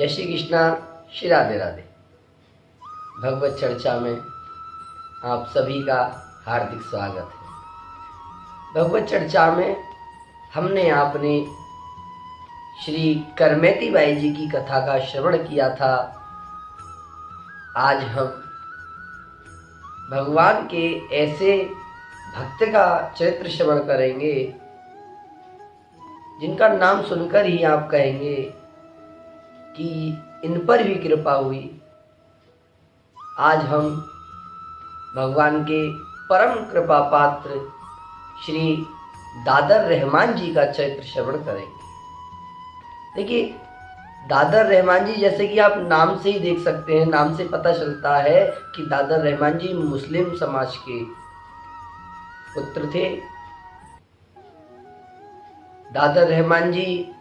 जय श्री कृष्णा, श्री राधे राधे। भगवत चर्चा में आप सभी का हार्दिक स्वागत है। भगवत चर्चा में हमने आपने श्री करमेती बाई जी की कथा का श्रवण किया था। आज हम भगवान के ऐसे भक्त का चरित्र श्रवण करेंगे जिनका नाम सुनकर ही आप कहेंगे कि इन पर भी कृपा हुई। आज हम भगवान के परम कृपा पात्र श्री दादर रहमान जी का चरित्र श्रवण करेंगे। देखिए, दादर रहमान जी, जैसे कि आप नाम से ही देख सकते हैं, नाम से पता चलता है कि दादर रहमान जी मुस्लिम समाज के पुत्र थे। दादर रहमान जी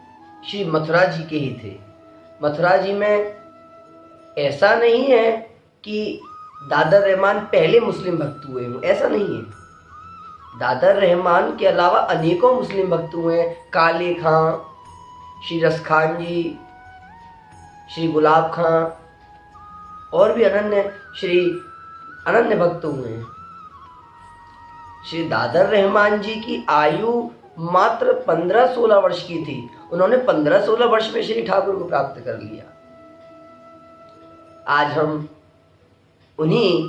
श्री मथुरा जी के ही थे। मथुरा जी में ऐसा नहीं है कि दादर रहमान पहले मुस्लिम भक्त हुए हों, ऐसा नहीं है। दादर रहमान के अलावा अनेकों मुस्लिम भक्त हुए हैं। काले खां, श्री रस खान जी, श्री गुलाब खां और भी अनन्य भक्त हुए हैं। श्री दादर रहमान जी की आयु मात्र 15-16 वर्ष की थी। उन्होंने 15-16 वर्ष में श्री ठाकुर को प्राप्त कर लिया। आज हम उन्हीं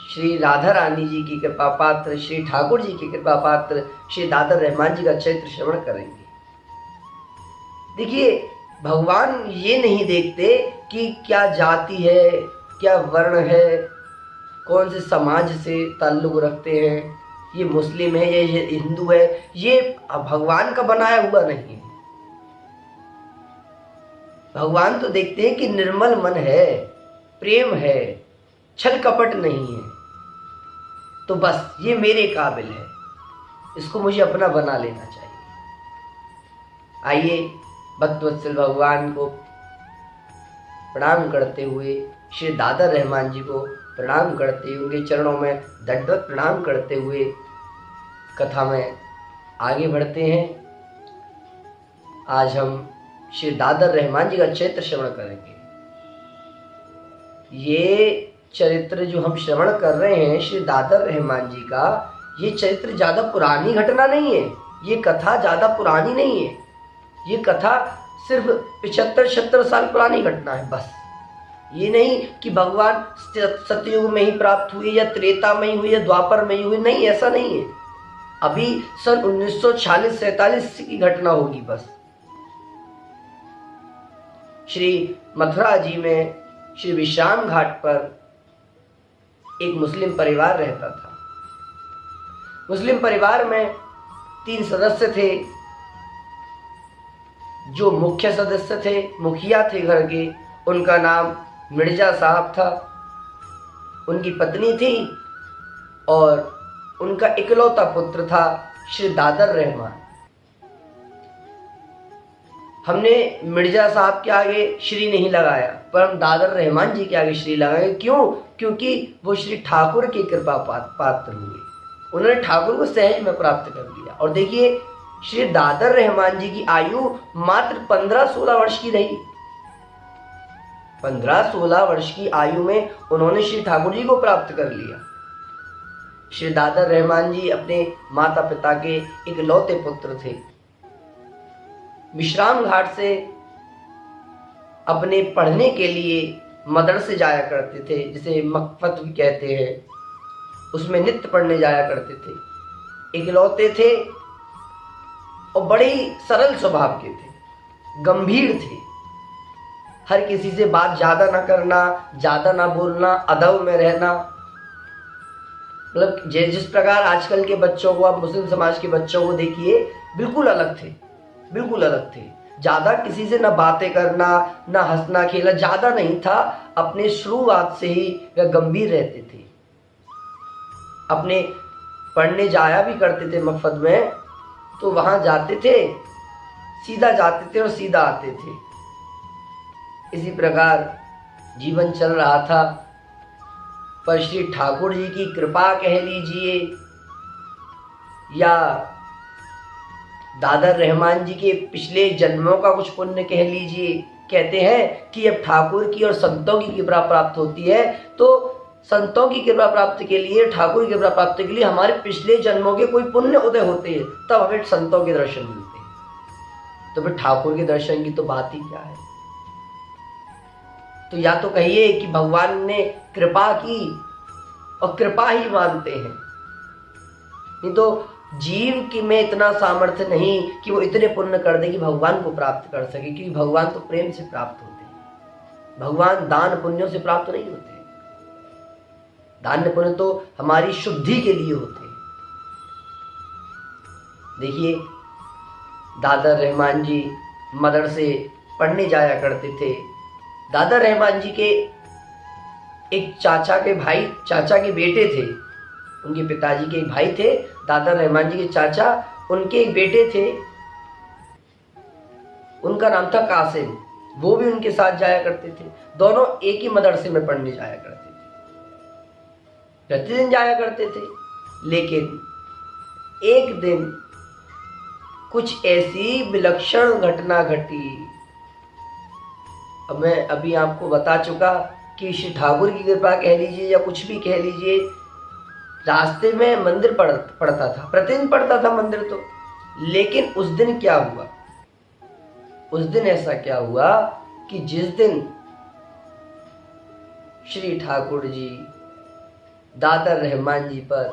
श्री राधा रानी जी की कृपा पात्र, श्री ठाकुर जी की कृपा पात्र श्री दादर रहमान जी का चरित्र श्रवण करेंगे। देखिए, भगवान ये नहीं देखते कि क्या जाति है, क्या वर्ण है, कौन से समाज से ताल्लुक रखते हैं, ये मुस्लिम है, ये हिंदू है। ये भगवान का बनाया हुआ नहीं है। भगवान तो देखते हैं कि निर्मल मन है, प्रेम है, छल कपट नहीं है, तो बस ये मेरे काबिल है, इसको मुझे अपना बना लेना चाहिए। आइए भक्तवत्सल भगवान को प्रणाम करते हुए, श्री दादर रहमान जी को प्रणाम करते हुए, उनके चरणों में दंडवत प्रणाम करते हुए कथा में आगे बढ़ते हैं। आज हम श्री दादर रहमान जी का चरित्र श्रवण करेंगे। ये चरित्र जो हम श्रवण कर रहे हैं श्री दादर रहमान जी का, ये चरित्र ज़्यादा पुरानी घटना नहीं है। ये कथा ज़्यादा पुरानी नहीं है। ये कथा सिर्फ 75-76 साल पुरानी घटना है बस। ये नहीं कि भगवान सतयुग में ही प्राप्त हुई या त्रेता में ही हुई या द्वापर में ही हुई, नहीं, ऐसा नहीं है। अभी सन 1946-47 की घटना होगी बस। श्री मथुरा जी में श्री विश्राम घाट पर एक मुस्लिम परिवार रहता था। मुस्लिम परिवार में 3 सदस्य थे। जो मुख्य सदस्य थे, मुखिया थे घर के, उनका नाम मिर्जा साहब था। उनकी पत्नी थी और उनका इकलौता पुत्र था श्री दादर रहमान। हमने मिर्जा साहब के आगे श्री नहीं लगाया, पर हम दादर रहमान जी के आगे श्री लगाए। क्यों? क्योंकि वो श्री ठाकुर की कृपा पात्र हुए। उन्होंने ठाकुर को सहज में प्राप्त कर लिया। और देखिए, श्री दादर रहमान जी की आयु मात्र 15-16 वर्ष की रही। 15-16 वर्ष की आयु में उन्होंने श्री ठाकुर जी को प्राप्त कर लिया। श्री दादर रहमान जी अपने माता पिता के इकलौते पुत्र थे। विश्राम घाट से अपने पढ़ने के लिए मदरसे जाया करते थे, जिसे मकफत भी कहते हैं। उसमें नित्य पढ़ने जाया करते थे। इकलौते थे और बड़े ही सरल स्वभाव के थे, गंभीर थे। हर किसी से बात ज़्यादा ना करना, ज़्यादा ना बोलना, अदब में रहना। मतलब जिस प्रकार आजकल के बच्चों को, आप मुस्लिम समाज के बच्चों को देखिए, बिल्कुल अलग थे, बिल्कुल अलग थे। ज़्यादा किसी से ना बातें करना, ना हंसना खेलना, ज़्यादा नहीं था। अपने शुरुआत से ही वह गंभीर रहते थे। अपने पढ़ने जाया भी करते थे मकफत में, तो वहाँ जाते थे, सीधा जाते थे और सीधा आते थे। इसी प्रकार जीवन चल रहा था। पर श्री ठाकुर जी की कृपा कह लीजिए या दादर रहमान जी के पिछले जन्मों का कुछ पुण्य कह लीजिए कहते हैं कि अब ठाकुर की और संतों की कृपा प्राप्त होती है, तो संतों की कृपा प्राप्त के लिए, ठाकुर की कृपा प्राप्त के लिए हमारे पिछले जन्मों के कोई पुण्य उदय होते हैं, तब हमें संतों के दर्शन मिलते हैं। तो फिर ठाकुर के दर्शन की तो बात ही क्या है। तो या तो कहिए कि भगवान ने कृपा की और कृपा ही मानते हैं, नहीं तो जीव की में इतना सामर्थ्य नहीं कि वो इतने पुण्य कर दे कि भगवान को प्राप्त कर सके, क्योंकि भगवान तो प्रेम से प्राप्त होते हैं, भगवान दान पुण्यों से प्राप्त नहीं होते। दान पुण्य तो हमारी शुद्धि के लिए होते हैं। देखिए, दादा रहमान जी मदरसे पढ़ने जाया करते थे। दादा रहमान जी के एक चाचा के बेटे थे, उनके पिताजी के एक भाई थे, दादा रहमान जी के चाचा, उनके एक बेटे थे, उनका नाम था कासिम। वो भी उनके साथ जाया करते थे। दोनों एक ही मदरसे में पढ़ने जाया करते थे, प्रतिदिन जाया करते थे। लेकिन एक दिन कुछ ऐसी विलक्षण घटना घटी। अब मैं अभी आपको बता चुका कि श्री ठाकुर की कृपा कह लीजिए या कुछ भी कह लीजिए, रास्ते में मंदिर पड़ता था, प्रतिदिन पड़ता था मंदिर तो। लेकिन उस दिन क्या हुआ, उस दिन ऐसा क्या हुआ कि जिस दिन श्री ठाकुर जी दादा रहमान जी पर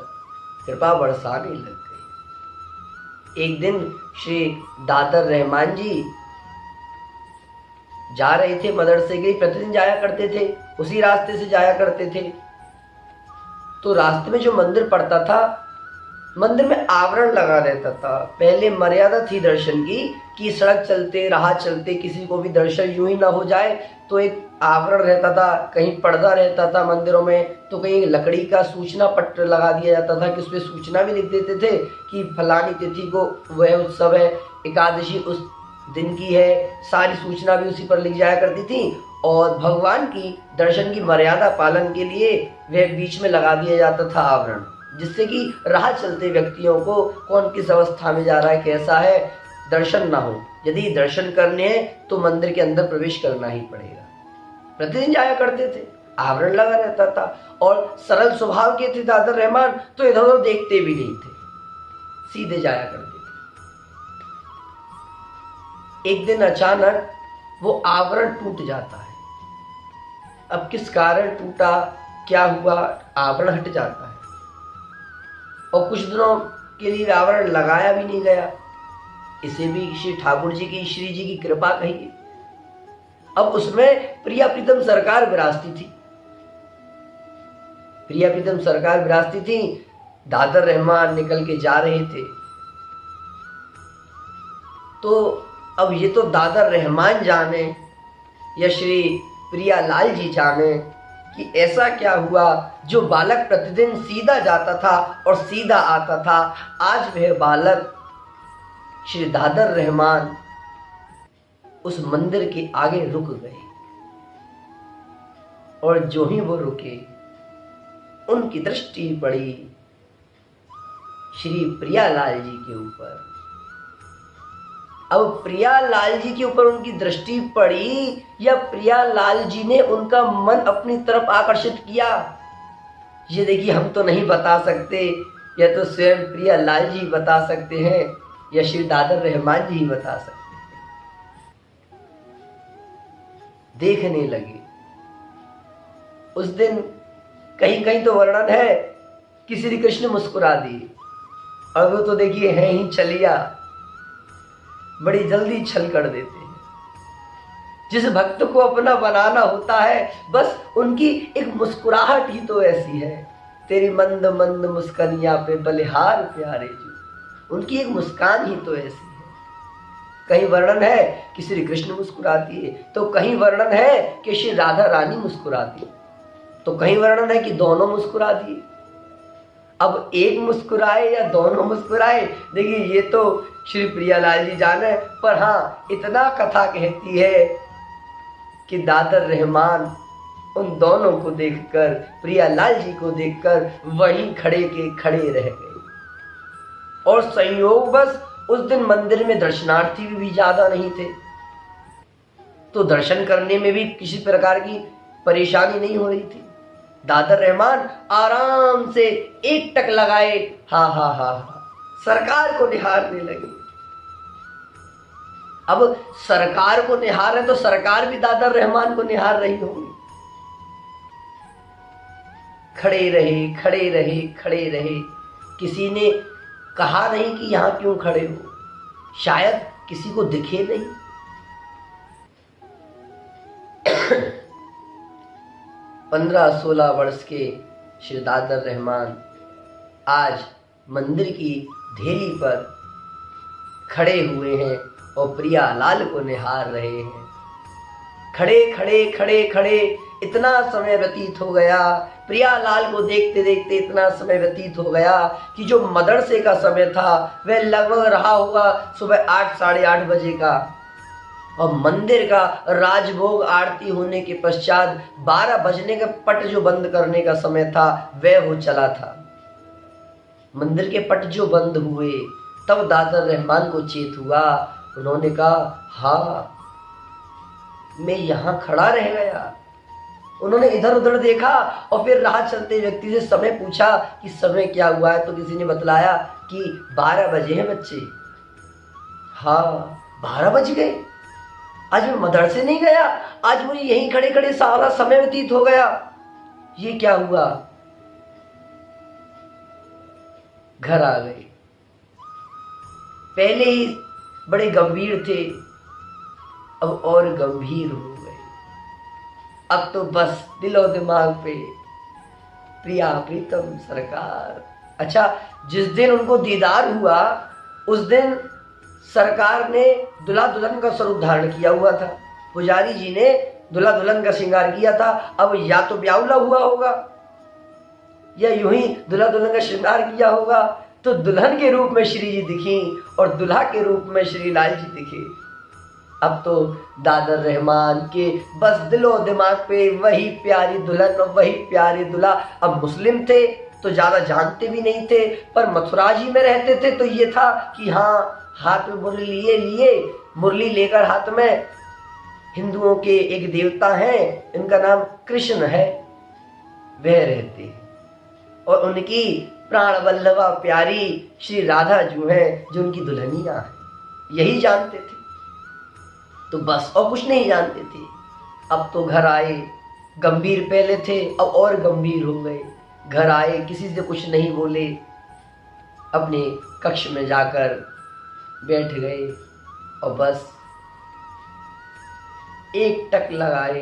कृपा बरसाने लग गई। एक दिन श्री दादा रहमान जी जा रहे थे मदरसे के, प्रतिदिन जाया करते थे, उसी रास्ते से जाया करते थे। तो रास्ते में जो मंदिर पड़ता था, मंदिर में आवरण लगा रहता था। पहले मर्यादा थी दर्शन की कि सड़क चलते, राह चलते किसी को भी दर्शन यूं ही ना हो जाए, तो एक आवरण रहता था, कहीं पर्दा रहता था मंदिरों में, तो कहीं लकड़ी का सूचना पत्र लगा दिया जाता था कि उसमें सूचना भी लिख देते थे कि फलानी तिथि को वह उत्सव है, एकादशी उस दिन की है, सारी सूचना भी उसी पर लिख जाया करती थी। और भगवान की दर्शन की मर्यादा पालन के लिए वह बीच में लगा दिया जाता था आवरण, जिससे कि राह चलते व्यक्तियों को कौन किस अवस्था में जा रहा है, कैसा है, दर्शन ना हो। यदि दर्शन करने हैं तो मंदिर के अंदर प्रवेश करना ही पड़ेगा। प्रतिदिन जाया करते थे, आवरण लगा रहता था, और सरल स्वभाव के थे दादा रहमान, तो इधर उधर देखते भी नहीं थे, सीधे जाया करते थे। एक दिन अचानक वो आवरण टूट जाता है। अब किस कारण टूटा, क्या हुआ, आवरण हट जाता है और कुछ दिनों के लिए आवरण लगाया भी नहीं गया। इसे भी श्री ठाकुर जी की, श्री जी की कृपा कहिए। अब उसमें प्रिया प्रीतम सरकार विराजती थी, प्रिया प्रीतम सरकार विराजती थी। दादर रहमान निकल के जा रहे थे, तो अब ये तो दादर रहमान जाने या श्री प्रियालाल जी जाने कि ऐसा क्या हुआ जो बालक प्रतिदिन सीधा जाता था और सीधा आता था, आज वह बालक श्री दादर रहमान उस मंदिर के आगे रुक गए। और जो ही वो रुके, उनकी दृष्टि पड़ी श्री प्रियालाल जी के ऊपर। अब प्रियालाल जी के ऊपर उनकी दृष्टि पड़ी या प्रियालाल जी ने उनका मन अपनी तरफ आकर्षित किया, ये देखिए हम तो नहीं बता सकते, या तो स्वयं प्रियालाल जी बता सकते हैं या श्री दादर रहमान जी ही बता सकते हैं। देखने लगे। उस दिन कहीं कहीं तो वर्णन है कि श्री कृष्ण मुस्कुरा दिए, और वो तो देखिए है ही छलिया, बड़ी जल्दी छल कर देते हैं। जिस भक्त को अपना बनाना होता है, बस उनकी एक मुस्कुराहट ही तो ऐसी है। तेरी मंद मंद मुस्कानिया पे बलिहार प्यारे जो, उनकी एक मुस्कान ही तो ऐसी है। कहीं वर्णन है कि श्री कृष्ण मुस्कुराती है, तो कहीं वर्णन है कि श्री राधा रानी मुस्कुराती है, तो कहीं वर्णन है कि दोनों मुस्कुरा दिए। अब एक मुस्कुराए या दोनों मुस्कुराए, देखिए ये तो श्री प्रियालाल जी जाने, पर हाँ इतना कथा कहती है कि दादर रहमान उन दोनों को देखकर, प्रियालाल जी को देखकर वहीं खड़े के खड़े रह गए। और संयोग बस उस दिन मंदिर में दर्शनार्थी भी ज्यादा नहीं थे, तो दर्शन करने में भी किसी प्रकार की परेशानी नहीं हो रही थी। दादर रहमान आराम से एक टक लगाए, हा हा हा हा, सरकार को निहारने लगे। अब सरकार को निहार रहे तो सरकार भी दादर रहमान को निहार रही होगी। खड़े रहे खड़े रहे खड़े रहे, किसी ने कहा नहीं कि यहां क्यों खड़े हो, शायद किसी को दिखे नहीं। 15-16 वर्ष के श्री दादर रहमान आज मंदिर की ढेरी पर खड़े हुए हैं और प्रियालाल को निहार रहे हैं। खड़े खड़े खड़े खड़े इतना समय व्यतीत हो गया, प्रियालाल को देखते देखते इतना समय व्यतीत हो गया कि जो मदरसे का समय था वह लगभग रहा होगा सुबह 8 साढ़े 8 बजे का, और मंदिर का राजभोग आरती होने के पश्चात 12 बजने का पट जो बंद करने का समय था वह हो चला था। मंदिर के पट जो बंद हुए तब दादर रहमान को चेत हुआ। उन्होंने कहा, हाँ मैं यहां खड़ा रह गया। उन्होंने इधर उधर देखा और फिर राह चलते व्यक्ति से समय पूछा कि समय क्या हुआ है, तो किसी ने बतलाया कि 12 बजे हैं बच्चे। हाँ 12 बज गए, आज मैं मदरसे नहीं गया, आज मुझे यहीं खड़े खड़े सारा समय व्यतीत हो गया, ये क्या हुआ। घर आ गए। पहले ही बड़े गंभीर थे, अब और गंभीर हो गए। अब तो बस दिलो दिमाग पे प्रिया प्रीतम सरकार। अच्छा, जिस दिन उनको दीदार हुआ उस दिन सरकार ने दुल्हा दुल्हन का स्वरूप धारण किया हुआ था। पुजारी जी ने दुल्हा दुल्हन का श्रृंगार किया था। अब या तो ब्याउला हुआ होगा या यूं ही दुल्हा दुल्हन का श्रृंगार किया होगा, तो दुल्हन के रूप में श्री जी दिखी और दुल्हा के रूप में श्री लाल जी दिखे। अब तो दादर रहमान के बस दिलो दिमाग पे वही प्यारी दुल्हन और वही प्यारे दुल्हा। अब मुस्लिम थे तो ज्यादा जानते भी नहीं थे, पर मथुरा जी में रहते थे तो ये था कि हाँ हाथ में मुरली लिए मुरली लेकर हाथ में, हिंदुओं के एक देवता हैं, इनका नाम कृष्ण है, वह रहते हैं और उनकी प्राण वल्लभा प्यारी श्री राधा जो है जो उनकी दुल्हनिया है, यही जानते थे। तो बस और कुछ नहीं जानते थे। अब तो घर आए, गंभीर पहले थे अब और गंभीर हो गए। घर आए, किसी से कुछ नहीं बोले, अपने कक्ष में जाकर बैठ गए और बस एक टक लगाए,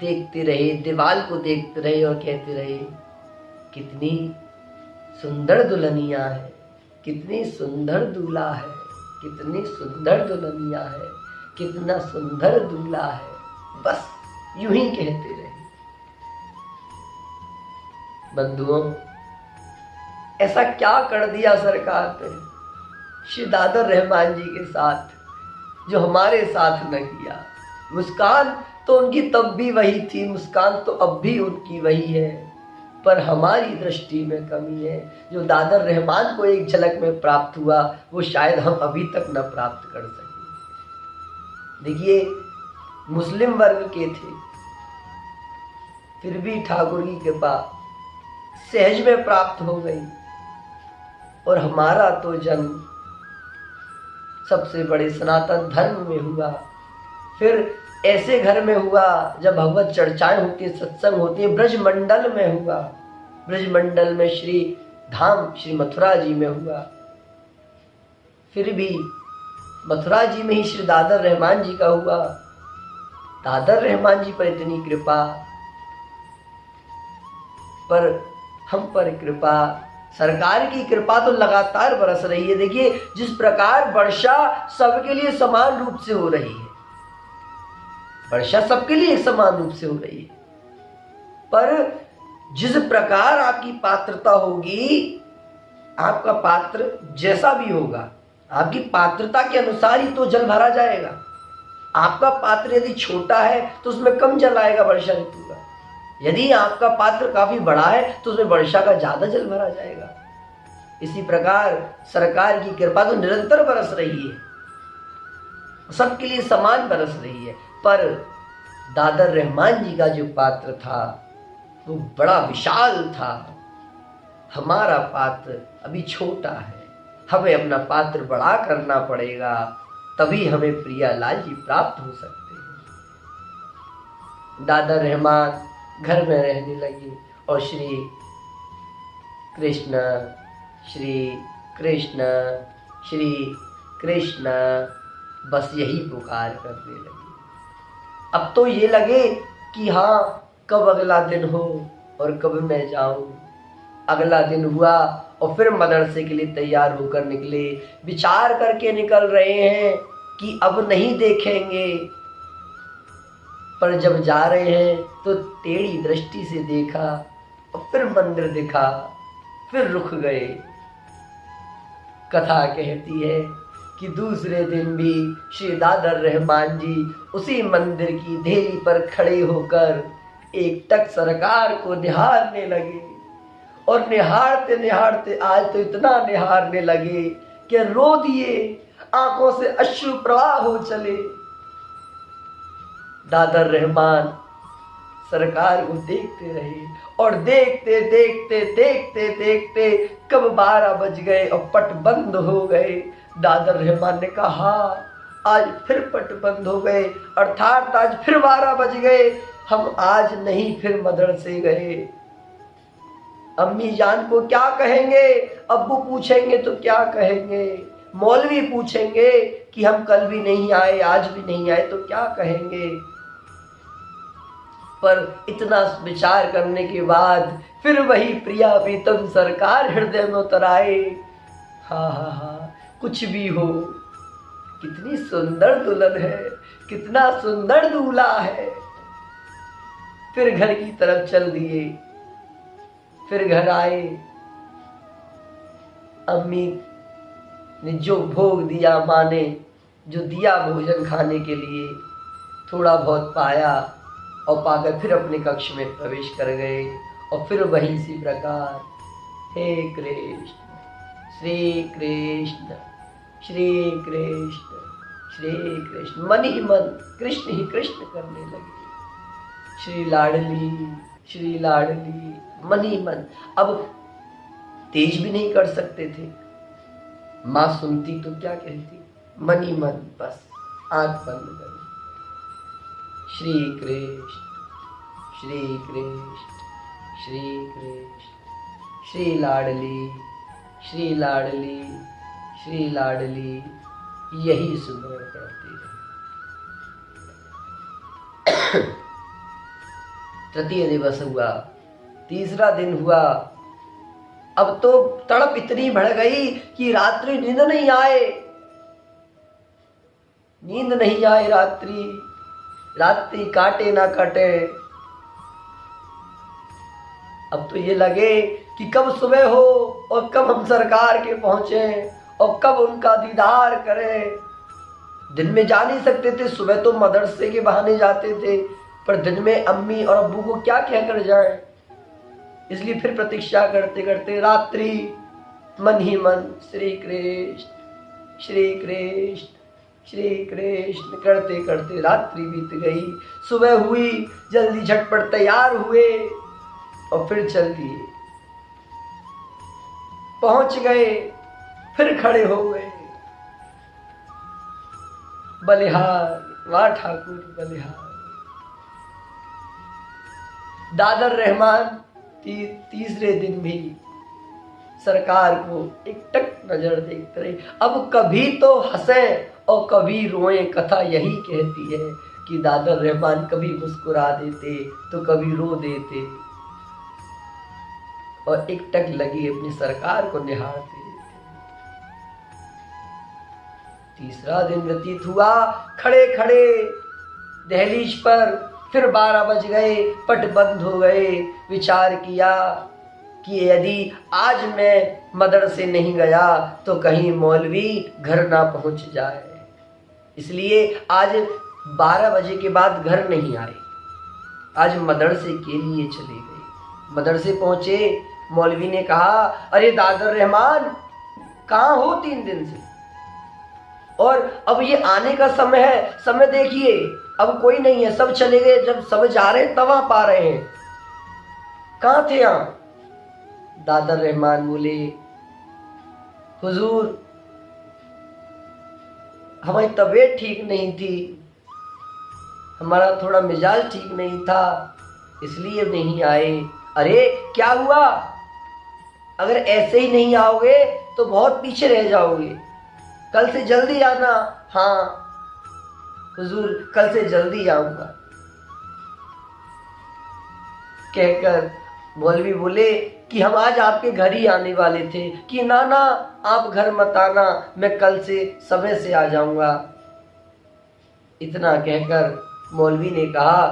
देखते रहे, दीवाल को देखते रहे और कहते रहे, कितनी सुंदर दुल्हनिया है, कितनी सुंदर दूल्हा है, कितनी सुंदर दुल्हनिया है, कितना सुंदर दूल्हा है। बस यूं ही कहते रहे। बंधुओं, ऐसा क्या कर दिया सरकार ने श्री दादर रहमान जी के साथ जो हमारे साथ न किया। मुस्कान तो उनकी तब भी वही थी, मुस्कान तो अब भी उनकी वही है, पर हमारी दृष्टि में कमी है। जो दादर रहमान को एक झलक में प्राप्त हुआ वो शायद हम अभी तक न प्राप्त कर सके। देखिए, मुस्लिम वर्ग के थे, फिर भी ठाकुर की कृपा सहज में प्राप्त हो गई, और हमारा तो जन्म सबसे बड़े सनातन धर्म में हुआ, फिर ऐसे घर में हुआ जब भगवत चर्चाएं होती है, सत्संग होती है, ब्रजमंडल में हुआ। ब्रजमंडल में श्री धाम श्री मथुरा जी में हुआ, फिर भी मथुरा जी में ही श्री दादर रहमान जी का हुआ। दादर रहमान जी पर इतनी कृपा, पर हम पर कृपा, सरकार की कृपा तो लगातार बरस रही है। देखिए, जिस प्रकार वर्षा सबके लिए समान रूप से हो रही है, वर्षा सबके लिए समान रूप से हो रही है, पर जिस प्रकार आपकी पात्रता होगी, आपका पात्र जैसा भी होगा, आपकी पात्रता के अनुसार ही तो जल भरा जाएगा। आपका पात्र यदि छोटा है तो उसमें कम जल आएगा वर्षा ऋतु का, यदि आपका पात्र काफी बड़ा है तो उसमें वर्षा का ज्यादा जल भरा जाएगा। इसी प्रकार सरकार की कृपा तो निरंतर बरस रही है, सबके लिए समान बरस रही है। पर दादर रहमान जी का जो पात्र था वो बड़ा विशाल था। हमारा पात्र अभी छोटा है, हमें अपना पात्र बड़ा करना पड़ेगा, तभी हमें प्रियालाल जी प्राप्त हो सकते हैं। दादर रहमान घर में रहने लगे और श्री कृष्ण श्री कृष्ण श्री कृष्ण बस यही पुकार करने लगे। अब तो ये लगे कि हाँ, कब अगला दिन हो और कब मैं जाऊं। अगला दिन हुआ और फिर मदरसे के लिए तैयार होकर निकले। विचार करके निकल रहे हैं कि अब नहीं देखेंगे, पर जब जा रहे हैं तो टेढ़ी दृष्टि से देखा और फिर मंदिर दिखा, फिर रुक गए। कथा कहती है कि दूसरे दिन भी श्री दादर रहमान जी उसी मंदिर की देहली पर खड़े होकर एक टक सरकार को निहारने लगे। और निहारते निहारते आज तो इतना निहारने लगे कि रो दिए, आंखों से अश्रु प्रवाह हो चले। दादर रहमान सरकार को देखते रहे और देखते देखते देखते देखते कब 12 बज गए और पट बंद हो गए। दादर रहमान ने कहा आज फिर पट बंद हो गए, अर्थात आज फिर 12 बज गए, हम आज नहीं फिर मदरसे गए। अम्मी जान को क्या कहेंगे, अब्बू पूछेंगे तो क्या कहेंगे, मौलवी पूछेंगे कि हम कल भी नहीं आए आज भी नहीं आए तो क्या कहेंगे। पर इतना विचार करने के बाद फिर वही प्रिया प्रीतम सरकार हृदय में उतर आए। हाँ हाँ हाँ, कुछ भी हो, कितनी सुंदर दुल्हन है, कितना सुंदर दूल्हा है। फिर घर की तरफ चल दिए। फिर घर आए, अम्मी ने जो भोग दिया, माँ ने जो दिया भोजन खाने के लिए, थोड़ा बहुत पाया और पाकर फिर अपने कक्ष में प्रवेश कर गए। और फिर वही इसी प्रकार हे कृष्ण श्री कृष्ण श्री कृष्ण श्री कृष्ण, मन ही मन कृष्ण ही कृष्ण करने लगे। श्री लाडली मन ही मन। अब तेज भी नहीं कर सकते थे, माँ सुनती तो क्या कहती, मन ही मन बस आंख बंद कर। श्री कृष्ण श्री कृष्ण श्री कृष्ण श्री लाडली श्री लाडली श्री लाडली, यही सुमरण करते रहे। तृतीय दिवस हुआ, तीसरा दिन हुआ। अब तो तड़प इतनी बढ़ गई कि रात्रि नींद नहीं आए, नींद नहीं आए। रात्रि काटे ना कटे। अब तो ये लगे कि कब सुबह हो और कब हम सरकार के पहुंचे और कब उनका दीदार करें। दिन में जा नहीं सकते थे, सुबह तो मदरसे के बहाने जाते थे, पर दिन में अम्मी और अब्बू को क्या कहकर जाए, इसलिए फिर प्रतीक्षा करते करते रात्रि मन ही मन श्री कृष्ण श्री कृष्ण श्री कृष्ण करते करते रात्रि बीत गई। सुबह हुई, जल्दी झटपट तैयार हुए और फिर चल दिए। पहुंच गए, फिर खड़े हो गए। बलिहार, वाह ठाकुर बलिहार। दादर रहमान तीसरे दिन भी सरकार को एक टक नजर देखते रहे। अब कभी तो हंसे और कभी रोए। कथा यही कहती है कि दादर रहमान कभी मुस्कुरा देते तो कभी रो देते और एक टक लगी अपनी सरकार को निहारते। तीसरा दिन व्यतीत हुआ, खड़े खड़े दहलीज पर। फिर 12 बज गए, पट बंद हो गए। विचार किया कि यदि आज मैं मदरसे नहीं गया तो कहीं मौलवी घर ना पहुंच जाए, इसलिए आज 12 बजे के बाद घर नहीं आए, आज मदरसे के लिए चले गए। मदरसे पहुंचे, मौलवी ने कहा, अरे दादर रहमान कहाँ हो 3 दिन से? और अब ये आने का समय है, समय देखिए, अब कोई नहीं है, सब चले गए, जब सब जा रहे हैं तब आप आ रहे हैं, कहाँ थे आप? दादर रहमान बोले, हुजूर हमारी तबीयत ठीक नहीं थी, हमारा थोड़ा मिजाज ठीक नहीं था, इसलिए नहीं आए। अरे क्या हुआ? अगर ऐसे ही नहीं आओगे तो बहुत पीछे रह जाओगे, कल से जल्दी आना। हाँ हुजूर कल से जल्दी आऊंगा। कहकर मौलवी बोले कि हम आज आपके घर ही आने वाले थे, कि ना ना आप घर मत आना, मैं कल से समय से आ जाऊंगा। इतना कहकर मौलवी ने कहा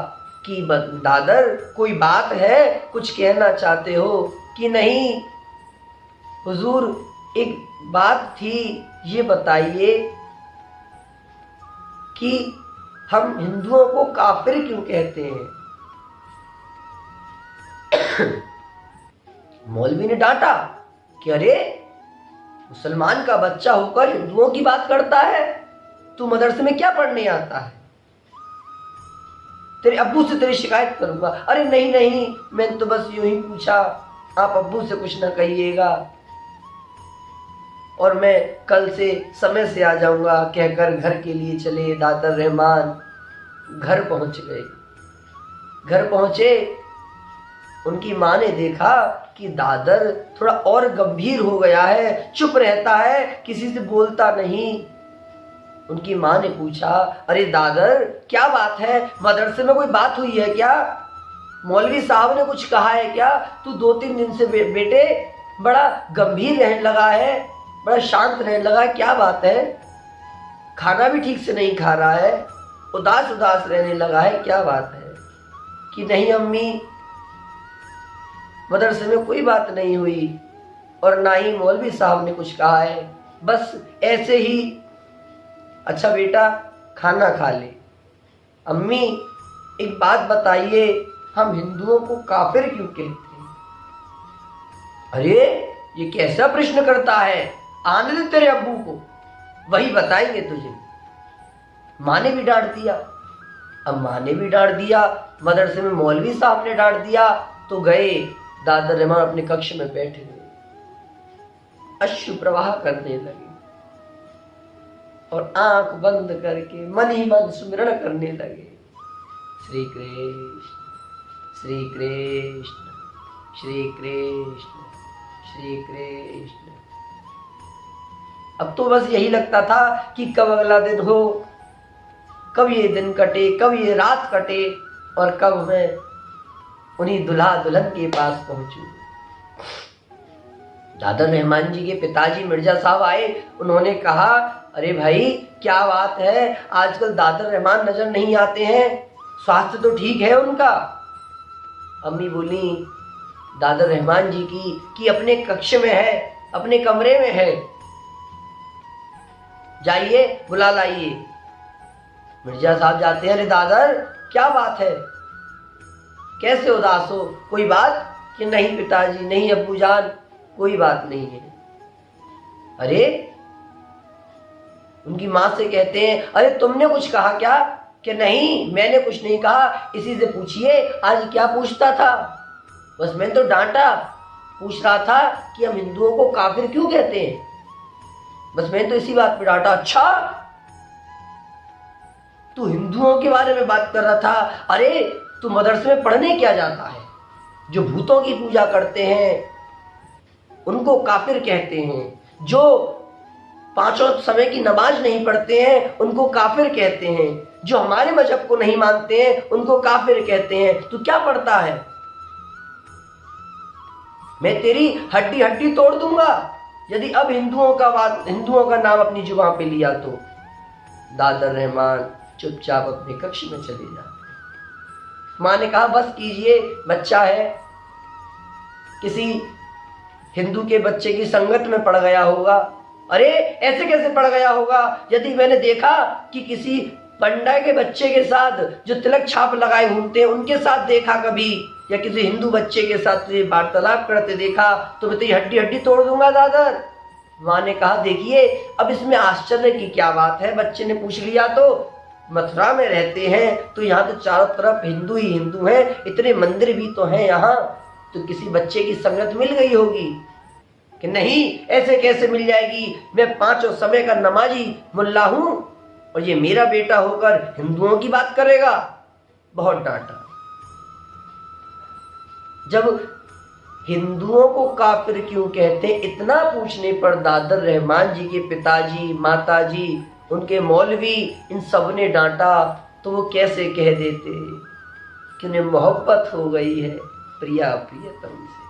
कि दादर कोई बात है, कुछ कहना चाहते हो कि नहीं? हुजूर एक बात थी, ये बताइए कि हम हिंदुओं को काफिर क्यों कहते हैं? मौलवी ने डांटा कि अरे मुसलमान का बच्चा होकर हिंदुओं की बात करता है, तू मदरसे में क्या पढ़ने आता है? तेरे अब्बू से तेरी शिकायत करूंगा। अरे नहीं नहीं, मैंने तो बस यूं ही पूछा, आप अब्बू से कुछ ना कहिएगा और मैं कल से समय से आ जाऊंगा। कहकर घर के लिए चले। दादर रहमान घर पहुंच गए। घर पहुंचे, उनकी माँ ने देखा कि दादर थोड़ा और गंभीर हो गया है, चुप रहता है, किसी से बोलता नहीं। उनकी माँ ने पूछा, अरे दादर क्या बात है, मदरसे में कोई बात हुई है क्या? मौलवी साहब ने कुछ कहा है क्या? तू 2-3 दिन से बेटे बड़ा गंभीर रहने लगा है, बड़ा शांत रहने लगा है, क्या बात है? खाना भी ठीक से नहीं खा रहा है, उदास उदास रहने लगा है, क्या बात है? कि नहीं अम्मी, मदरसे में कोई बात नहीं हुई और ना ही मौलवी साहब ने कुछ कहा है, बस ऐसे ही। अच्छा बेटा खाना खा ले। अम्मी एक बात बताइए, हम हिंदुओं को काफिर क्यों कहते हैं? अरे ये कैसा प्रश्न करता है, आने दे तेरे अब्बू को, वही बताएंगे तुझे। माँ ने भी डांट दिया। अब माँ ने भी डांट दिया, मदरसे में मौलवी साहब ने डांट दिया, तो गए दादर रहमान अपने कक्ष में बैठे हुए अश्रु प्रवाह करने लगे और आंख बंद करके मन ही मन सुमिरन करने लगे। श्री कृष्ण श्री कृष्ण श्री कृष्ण श्री कृष्ण। अब तो बस यही लगता था कि कब अगला दिन हो, कब ये दिन कटे, कब ये रात कटे और कब मैं उन्हीं दुल्हा दुल्हन के पास पहुंचूं। दादर रहमान जी के पिताजी मिर्जा साहब आए। उन्होंने कहा, अरे भाई क्या बात है, आजकल दादर रहमान नजर नहीं आते हैं, स्वास्थ्य तो ठीक है उनका? अम्मी बोली दादर रहमान जी की कि अपने कक्ष में है, अपने कमरे में है, जाइए बुला लाइए। मिर्जा साहब जाते हैं। अरे दादर क्या बात है, कैसे उदास हो, कोई बात? कि नहीं पिताजी, नहीं अब्बू जान, कोई बात नहीं है। अरे उनकी माँ से कहते हैं, अरे तुमने कुछ कहा क्या? कि नहीं मैंने कुछ नहीं कहा, इसी से पूछिए आज क्या पूछता था। बस मैंने तो डांटा, पूछ रहा था कि हम हिंदुओं को काफिर क्यों कहते हैं, बस मैंने तो इसी बात पे डांटा। अच्छा तू हिंदुओं के बारे में बात कर रहा था? अरे तू मदरसे में पढ़ने क्या जाता है? जो भूतों की पूजा करते हैं उनको काफिर कहते हैं, जो 5 समय की नमाज नहीं पढ़ते हैं उनको काफिर कहते हैं, जो हमारे मजहब को नहीं मानते हैं उनको काफिर कहते हैं। तू क्या पढ़ता है? मैं तेरी हड्डी हड्डी तोड़ दूंगा यदि अब हिंदुओं का नाम अपनी जुबान पे लिया तो। दादर रहमान चुपचाप अपने कक्ष में चले जाते। माँ ने कहा बस कीजिए, बच्चा है, किसी हिंदू के बच्चे की संगत में पड़ गया होगा। अरे ऐसे कैसे पड़ गया होगा? यदि मैंने देखा कि किसी पंडा के बच्चे के साथ जो तिलक छाप लगाए घूमते हैं उनके साथ देखा कभी, या किसी हिंदू बच्चे के साथ तुझे वार्तालाप करते देखा, तो मैं तेरी हड्डी हड्डी तोड़ दूंगा दादर। माँ ने कहा देखिए अब इसमें आश्चर्य की क्या बात है, बच्चे ने पूछ लिया तो। मथुरा में रहते हैं तो यहाँ तो चारों तरफ हिंदू ही हिंदू हैं, इतने मंदिर भी तो हैं यहाँ, तो किसी बच्चे की संगत मिल गई होगी। कि नहीं, ऐसे कैसे मिल जाएगी, मैं 5 समय का नमाजी मुल्ला हूं और ये मेरा बेटा होकर हिंदुओं की बात करेगा। बहुत डांटा। जब हिंदुओं को काफिर क्यों कहते हैं, इतना पूछने पर दादर रहमान जी के पिताजी, माताजी, उनके मौलवी, इन सब ने डांटा तो वो कैसे कह देते कि उन्हें मोहब्बत हो गई है प्रिया प्रियतम से।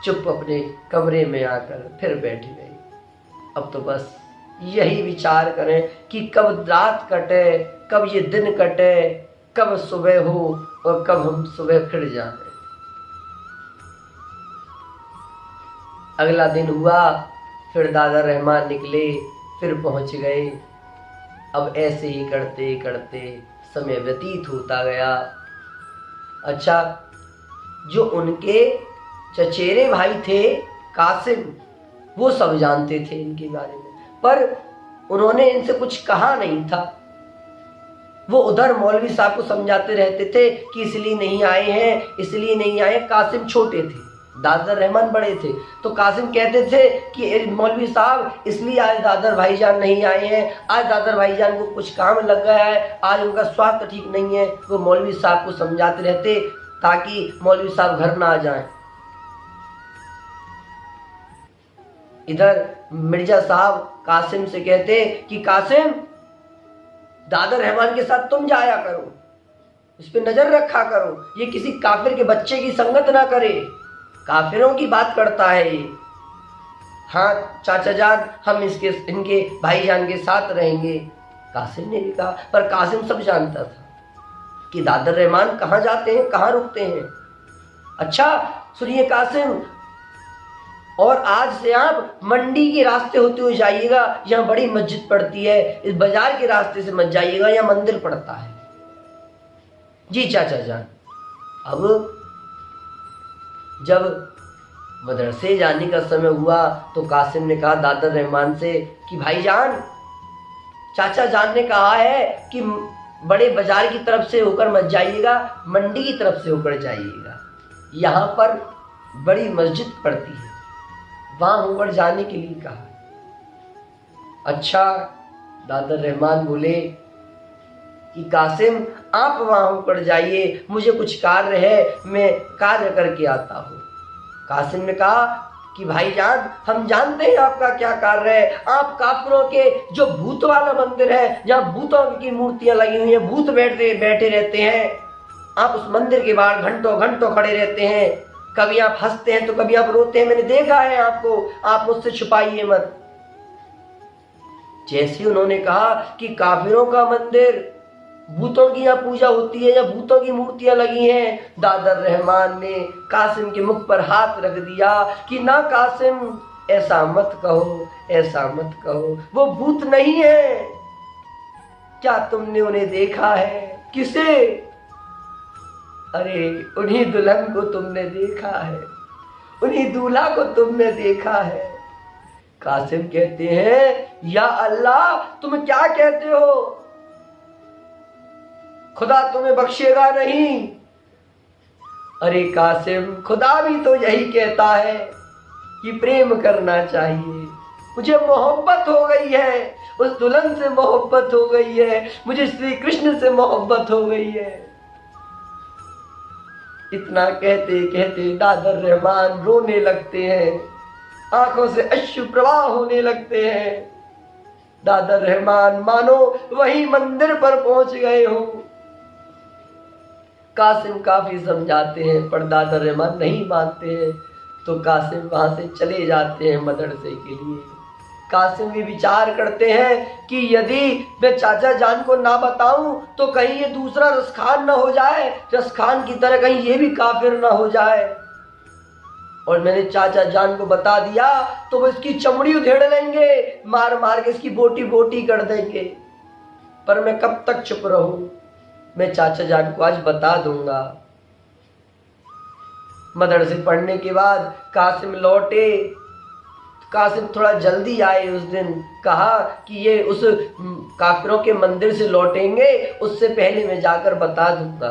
चुप अपने कमरे में आकर फिर बैठ गई। अब तो बस यही विचार करें कि कब रात कटे, कब ये दिन कटे, कब सुबह हो और कब हम सुबह फिर जाए। अगला दिन हुआ, फिर दादा रहमान निकले, फिर पहुंच गए। अब ऐसे ही करते करते समय व्यतीत होता गया। अच्छा, जो उनके चचेरे भाई थे कासिम, वो सब जानते थे इनके बारे में, पर उन्होंने इनसे कुछ कहा नहीं था। वो उधर मौलवी साहब को समझाते रहते थे कि इसलिए नहीं आए हैं, इसलिए नहीं आए। कासिम छोटे थे, दादर रहमान बड़े थे, तो कासिम कहते थे कि मौलवी साहब इसलिए आज दादर भाईजान नहीं आए हैं, आज दादर भाईजान को कुछ काम लग गया है, आज उनका स्वास्थ्य ठीक नहीं है। वो मौलवी साहब को समझाते रहते ताकि मौलवी साहब घर ना आ जाएं। इधर मिर्जा साहब कासिम से कहते कि कासिम, दादर रहमान के साथ तुम जाया करो, इस पे नजर रखा करो, ये किसी काफिर के बच्चे की संगत ना करे, काफिरों की बात करता है ये। हाँ चाचा जान, हम इनके भाईजान के साथ रहेंगे। कासिम ने भी कहा, पर कासिम सब जानता था कि दादर रहमान कहाँ जाते हैं, कहाँ रुकते हैं। अच्छा सुनिए कासिम, और आज से आप मंडी के रास्ते होते हुए जाइएगा, यहाँ बड़ी मस्जिद पड़ती है, इस बाजार के रास्ते से मत जाइएगा, यहाँ मंदिर पड़ता है। जी चाचा जान। अब जब मदरसे जाने का समय हुआ तो कासिम ने कहा दादर रहमान से कि भाईजान, चाचा जान ने कहा है कि बड़े बाजार की तरफ से होकर मत जाइएगा, मंडी की तरफ से होकर जाइएगा, यहाँ पर बड़ी मस्जिद पड़ती है, वहां होकर जाने के लिए कहा। अच्छा, दादर रहमान बोले कि कासिम आप वहां होकर जाइए, मुझे कुछ कार्य है, मैं कार्य करके आता हूँ। कासिम ने कहा कि भाईजान, हम जानते हैं आपका क्या कार्य है, आप काफिरों के जो भूत वाला मंदिर है, जहाँ भूतों की मूर्तियां लगी हुई हैं, भूत बैठे रहते हैं, आप उस मंदिर के बाहर घंटों घंटों खड़े रहते हैं, कभी आप हंसते हैं तो कभी आप रोते हैं, मैंने देखा है आपको, आप मुझसे छुपाइए मत। जैसे उन्होंने कहा कि काफिरों का मंदिर, भूतों की यहाँ पूजा होती है या भूतों की मूर्तियां लगी हैं, दादर रहमान ने कासिम के मुख पर हाथ रख दिया कि ना कासिम, ऐसा मत कहो, ऐसा मत कहो, वो भूत नहीं है। क्या तुमने उन्हें देखा है? किसे? अरे उन्हीं दुल्हन को तुमने देखा है, उन्हीं दूल्हा को तुमने देखा है। कासिम कहते हैं या अल्लाह, तुम क्या कहते हो? खुदा तुम्हें बख्शेगा नहीं। अरे कासिम, खुदा भी तो यही कहता है कि प्रेम करना चाहिए। मुझे मोहब्बत हो गई है, उस दुल्हन से मोहब्बत हो गई है, मुझे श्री कृष्ण से मोहब्बत हो गई है। इतना कहते कहते दादर रहमान रोने लगते हैं, आंखों से अश्रु प्रवाह होने लगते हैं। दादर रहमान मानो वही मंदिर पर पहुंच गए हो। कासिम काफी समझाते हैं पर दादर रहमान नहीं मानते हैं, तो कासिम वहां से चले जाते हैं मदरसे के लिए। कासिम भी विचार करते हैं कि यदि मैं चाचा जान को ना बताऊं तो कहीं ये दूसरा रसखान ना हो जाए, रसखान की तरह कहीं ये भी काफिर ना हो जाए, और मैंने चाचा जान को बता दिया तो वो इसकी चमड़ी उधेड़ लेंगे, मार मार के इसकी बोटी बोटी कर देंगे। पर मैं कब तक चुप रहूं? मैं चाचा जान को आज बता दूंगा। मदरसे पढ़ने के बाद कासिम लौटे कासिम थोड़ा जल्दी आए उस दिन, कहा कि ये उस काफिरों के मंदिर से लौटेंगे, उससे पहले मैं जाकर बता दूंगा।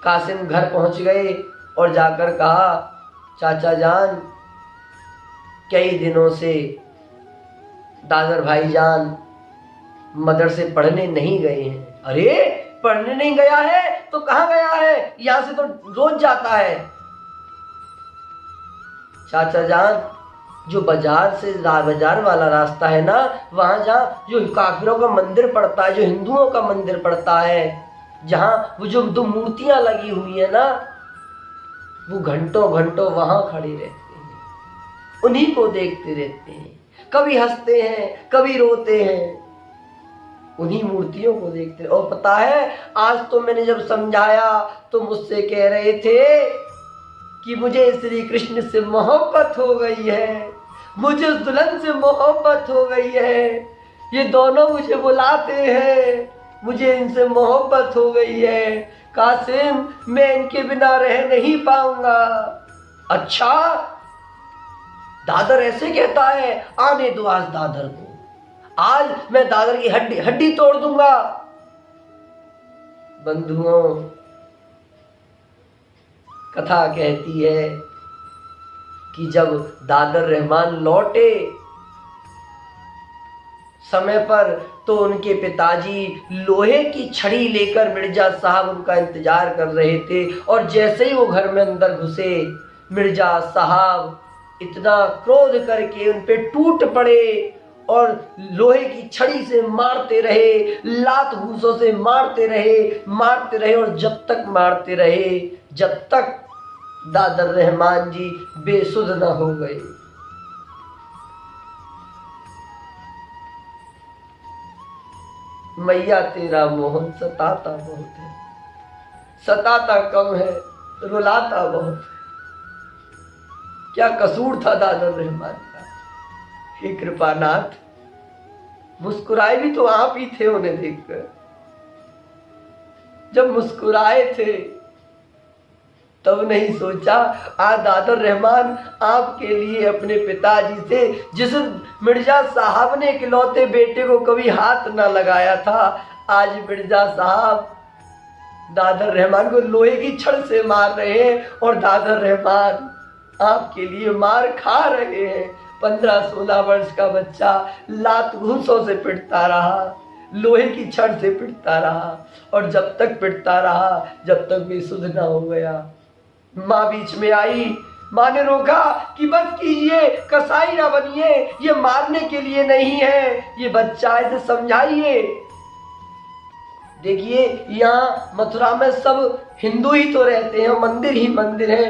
कासिम घर पहुंच गए और जाकर कहा, चाचा जान कई दिनों से दादर भाईजान मदरसे पढ़ने नहीं गए हैं। अरे पढ़ने नहीं गया है तो कहाँ गया है? यहां से तो रोज जाता है। चाचा जान जो बाजार से बाजार वाला रास्ता है ना, वहां जहाँ जो काफिरों का मंदिर पड़ता है, जो हिंदुओं का मंदिर पड़ता है, जहां वो जो दो मूर्तियां लगी हुई है ना, वो घंटों घंटों वहां खड़े रहते हैं, उन्हीं को देखते रहते हैं। कभी हंसते हैं कभी रोते हैं, उन्हीं मूर्तियों को देखते हैं। और पता है आज तो मैंने जब समझाया तो मुझसे कह रहे थे कि मुझे श्री कृष्ण से मोहब्बत हो गई है, मुझे उस दुल्हन से मोहब्बत हो गई है, ये दोनों मुझे बुलाते हैं, मुझे इनसे मोहब्बत हो गई है, कासिम मैं इनके बिना रह नहीं पाऊंगा। अच्छा दादर ऐसे कहता है? आने दो आज दादर को, आज मैं दादर की हड्डी हड्डी तोड़ दूंगा। बंधुओं कथा कहती है कि जब दादर रहमान लौटे समय पर, तो उनके पिताजी लोहे की छड़ी लेकर मिर्जा साहब उनका इंतजार कर रहे थे। और जैसे ही वो घर में अंदर घुसे, मिर्जा साहब इतना क्रोध करके उन पे टूट पड़े और लोहे की छड़ी से मारते रहे, लात घूसों से मारते रहे और जब तक मारते रहे जब तक दादर रहमान जी बेसुध न हो गए। मैया तेरा मोहन सताता बहुत है, सताता कम है रुलाता बहुत है। क्या कसूर था दादर रहमान का? हे कृपानाथ, मुस्कुराए भी तो आप ही थे उन्हें देखकर। जब मुस्कुराए थे तब नहीं सोचा आज दादर रहमान आपके लिए अपने पिताजी से, जिस मिर्जा साहब ने इकलौते बेटे को कभी हाथ ना लगाया था, आज मिर्जा साहब दादर रहमान को लोहे की छड़ से मार रहे हैं और दादर रहमान आपके लिए मार खा रहे हैं। 15-16 वर्ष का बच्चा लात घूसों से पिटता रहा, लोहे की छड़ से पिटता रहा, और जब तक पिटता रहा जब तक बेसुध ना हो गया। माँ बीच में आई, माँ ने रोका कि बस कीजिए, कसाई ना बनिए, ये मारने के लिए नहीं है, ये बच्चा है, इसे समझाइए। देखिए यहाँ मथुरा में सब हिंदू ही तो रहते हैं, मंदिर ही मंदिर है,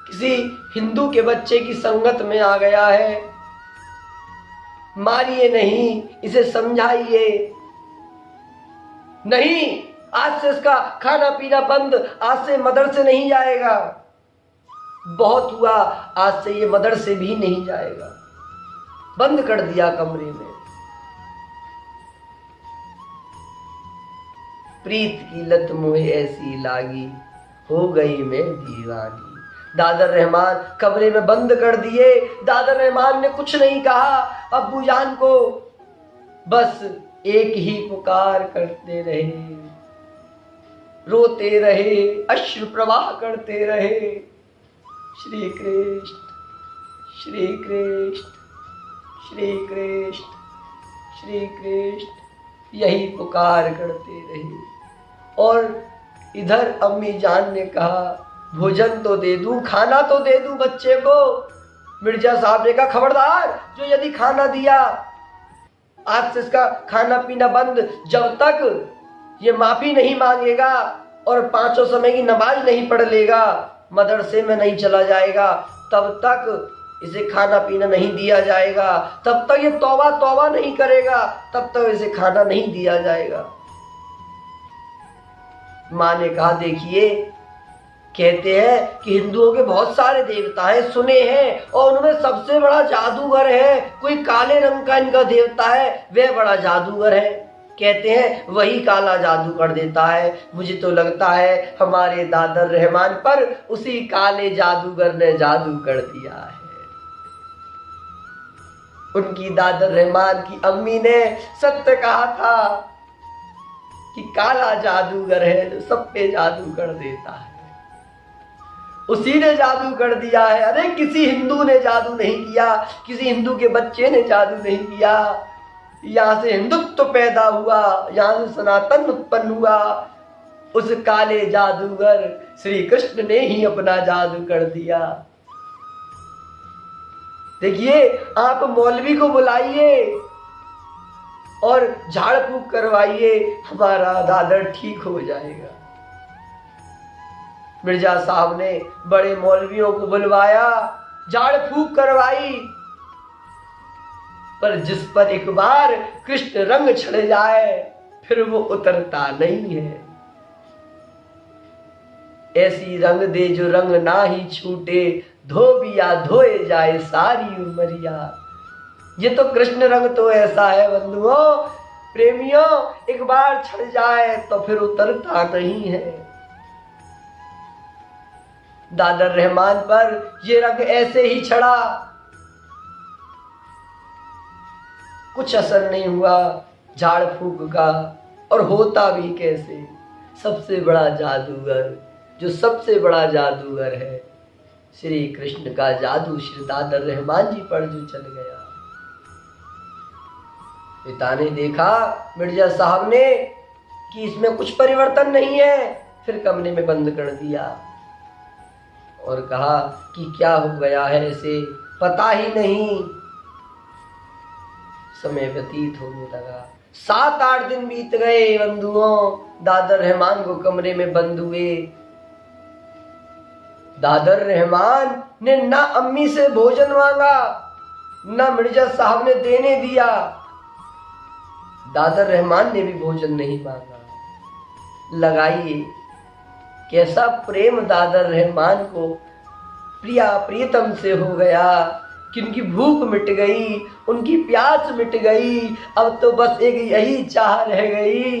किसी हिंदू के बच्चे की संगत में आ गया है, मारिए नहीं, इसे समझाइए। नहीं, आज से इसका खाना पीना बंद, आज से मदरसे नहीं जाएगा। बहुत हुआ, आज से ये मदरसे भी नहीं जाएगा, बंद कर दिया कमरे में। प्रीत की लत मुझे ऐसी लागी, हो गई मैं दीवानी। दादर रहमान कमरे में बंद कर दिए। दादर रहमान ने कुछ नहीं कहा अब्बू जान को, बस एक ही पुकार करते रहे, रोते रहे, अश्रु प्रवाह करते रहे, श्री कृष्ण श्री कृष्ण श्री कृष्ण श्री कृष्ण, यही पुकार करते रहे। और इधर अम्मी जान ने कहा भोजन तो दे दूं, खाना तो दे दूं बच्चे को। मिर्जा साहब ने कहा खबरदार, जो यदि खाना दिया आज से इसका खाना पीना बंद, जब तक ये माफी नहीं मांगेगा और 5 समय की नमाज नहीं पढ़ लेगा, मदरसे में नहीं चला जाएगा, तब तक इसे खाना पीना नहीं दिया जाएगा, तब तक ये तौबा नहीं करेगा, तब तक इसे खाना नहीं दिया जाएगा। माँ ने कहा देखिए, कहते हैं कि हिंदुओं के बहुत सारे देवता हैं, सुने हैं, और उनमें सबसे बड़ा जादूगर है, कोई काले रंग का इनका देवता है, वह बड़ा जादूगर है। कहते हैं वही काला जादू कर देता है। मुझे तो लगता है हमारे दादर रहमान पर उसी काले जादूगर ने जादू कर दिया है। उनकी दादर रहमान की अम्मी ने सत्य कहा था कि काला जादूगर है जो सब पे जादू कर देता है, उसी ने जादू कर दिया है। अरे किसी हिंदू ने जादू नहीं किया, किसी हिंदू के बच्चे ने जादू नहीं किया। यहाँ से हिंदुत्व पैदा हुआ, यहाँ से सनातन उत्पन्न हुआ। उस काले जादूगर श्री कृष्ण ने ही अपना जादू कर दिया। देखिए, आप मौलवी को बुलाइए और झाड़ फूक करवाइए, हमारा दादर ठीक हो जाएगा। मिर्जा साहब ने बड़े मौलवियों को बुलवाया, झाड़ फूक करवाई, पर जिस पर एक बार कृष्ण रंग चढ़ जाए फिर वो उतरता नहीं है। ऐसी रंग दे जो रंग ना ही छूटे, धोबिया धोए जाए सारी उमरिया। ये तो कृष्ण रंग तो ऐसा है बंधुओं, प्रेमियों, एक बार छड़ जाए तो फिर उतरता नहीं है। दादर रहमान पर ये रंग ऐसे ही छड़ा, कुछ असर नहीं हुआ झाड़ फूक का, और होता भी कैसे। सबसे बड़ा जादूगर, जो सबसे बड़ा जादूगर है, श्री कृष्ण का जादू श्री दादर रहमान जी पर जो चल गया। पिता ने देखा मिर्जा साहब ने कि इसमें कुछ परिवर्तन नहीं है, फिर कमरे में बंद कर दिया और कहा कि क्या हो गया है, इसे पता ही नहीं। समय व्यतीत होने लगा, 7-8 दिन बीत गए बंधुओं। दादर रहमान को कमरे में बंद हुए। दादर रहमान ने ना अम्मी से भोजन मांगा, ना मिर्जा साहब ने देने दिया। दादर रहमान ने भी भोजन नहीं मांगा। लगाइए कैसा प्रेम दादर रहमान को प्रिया प्रीतम से हो गया कि उनकी भूख मिट गई, उनकी प्यास मिट गई। अब तो बस एक यही चाह रह गई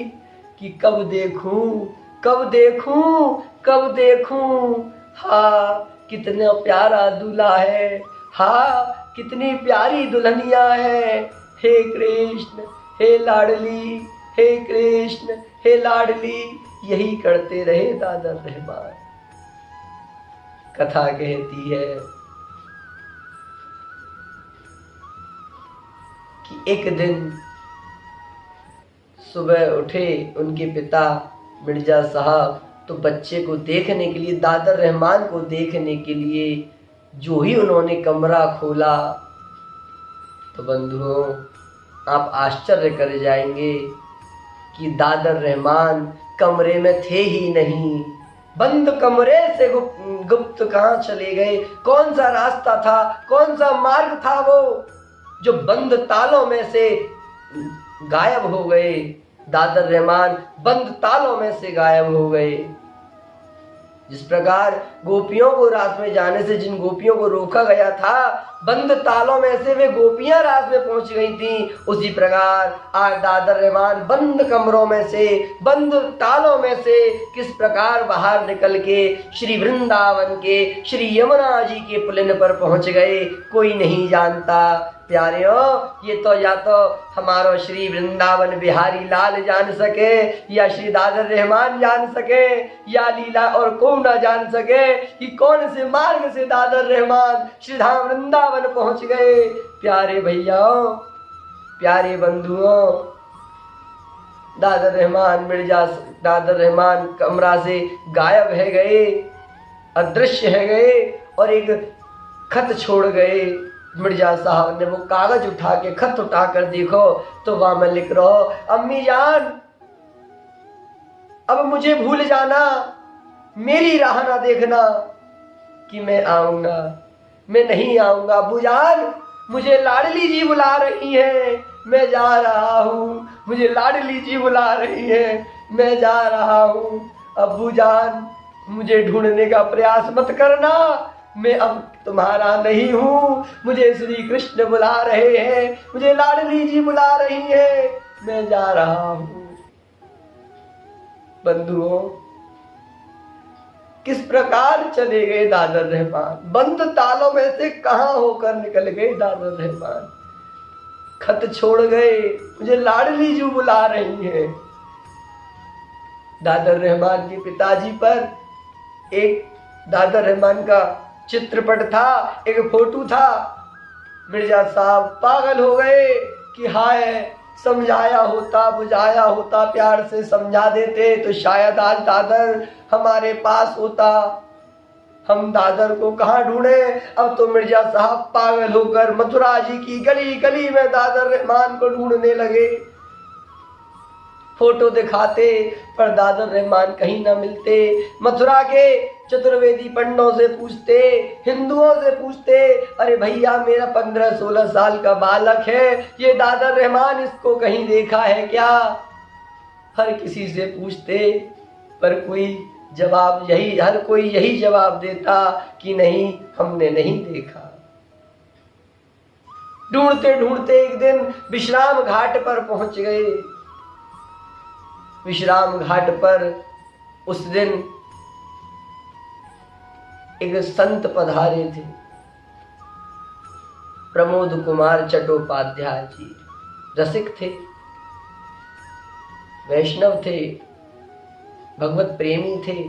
कि कब देखूं, कब देखूं, कब देखूं। हाँ, कितना प्यारा दूल्हा है, हाँ कितनी प्यारी दुल्हनिया है। हे कृष्ण, हे लाडली, हे कृष्ण, हे लाडली, यही करते रहे दादर रहमान। कथा कहती है कि एक दिन सुबह उठे उनके पिता मिर्जा साहब, तो बच्चे को देखने के लिए, दादर रहमान को देखने के लिए जो ही उन्होंने कमरा खोला, तो बंधुओं आप आश्चर्य कर जाएंगे कि दादर रहमान कमरे में थे ही नहीं। बंद कमरे से गुप्त कहाँ चले गए? कौन सा रास्ता था, कौन सा मार्ग था वो जो बंद तालों में से गायब हो गए? दादर रहमान बंद तालों में से गायब हो गए। जिस प्रकार गोपियों को रास में जाने से जिन गोपियों को रोका गया था, बंद तालों में से वे गोपियां रास में पहुंच गई थी, उसी प्रकार आज दादर रहमान बंद कमरों में से, बंद तालों में से किस प्रकार बाहर निकल के श्री वृंदावन के श्री यमुना जी के पुलिन पर पहुंच गए, कोई नहीं जानता। प्यारेओ, ये तो या तो हमारो श्री वृंदावन बिहारी लाल जान सके, या श्री दादर रहमान जान सके, या लीला और को न जान सके कि कौन से मार्ग से दादर रहमान श्री धाम वृंदावन पहुंच गए। प्यारे भैयाओं, प्यारे बंधुओं, दादर रहमान कमरा से गायब है गए, अदृश्य है गए, और एक खत छोड़ गए। मिर्जा साहब ने वो कागज उठा के, खत उठा कर देखो तो वहां में लिख रहा, अम्मी जान अब मुझे भूल जाना, मेरी राह ना देखना कि मैं आऊंगा, मैं नहीं आऊंगा। अब्बू जान, मुझे लाडली जी बुला रही है, मैं जा रहा हूँ, मुझे लाडली जी बुला रही है, मैं जा रहा हूँ। अब्बू जान, मुझे ढूंढने का प्रयास मत करना, मैं अब तुम्हारा नहीं हूँ, मुझे श्री कृष्ण बुला रहे हैं, मुझे लाडली जी बुला रही है, मैं जा रहा हूँ। बंधुओं, किस प्रकार चले गए दादर रहमान, बंद तालों में से कहां होकर निकल गए दादर रहमान। खत छोड़ गए, मुझे लाडली जी बुला रही है। दादर रहमान के पिताजी पर एक दादर रहमान का चित्रपट था, एक फोटो था। मिर्जा साहब पागल हो गए कि हाय, समझाया होता, बुझाया होता, प्यार से समझा देते तो शायद आज दादर हमारे पास होता। हम दादर को कहाँ ढूंढे? अब तो मिर्जा साहब पागल होकर मथुरा जी की गली गली में दादर रहमान को ढूंढने लगे। फोटो दिखाते पर दादर रहमान कहीं ना मिलते। मथुरा के चतुर्वेदी पंडितों से पूछते, हिंदुओं से पूछते, अरे भैया मेरा 15-16 साल का बालक है, ये दादर रहमान, इसको कहीं देखा है क्या? हर किसी से पूछते पर कोई जवाब हर कोई यही जवाब देता कि नहीं, हमने नहीं देखा। ढूंढते ढूंढते एक दिन विश्राम घाट पर पहुंच गए। विश्राम घाट पर उस दिन एक संत पधारे थे, प्रमोद कुमार चट्टोपाध्याय जी। रसिक थे, वैष्णव थे, भगवत प्रेमी थे।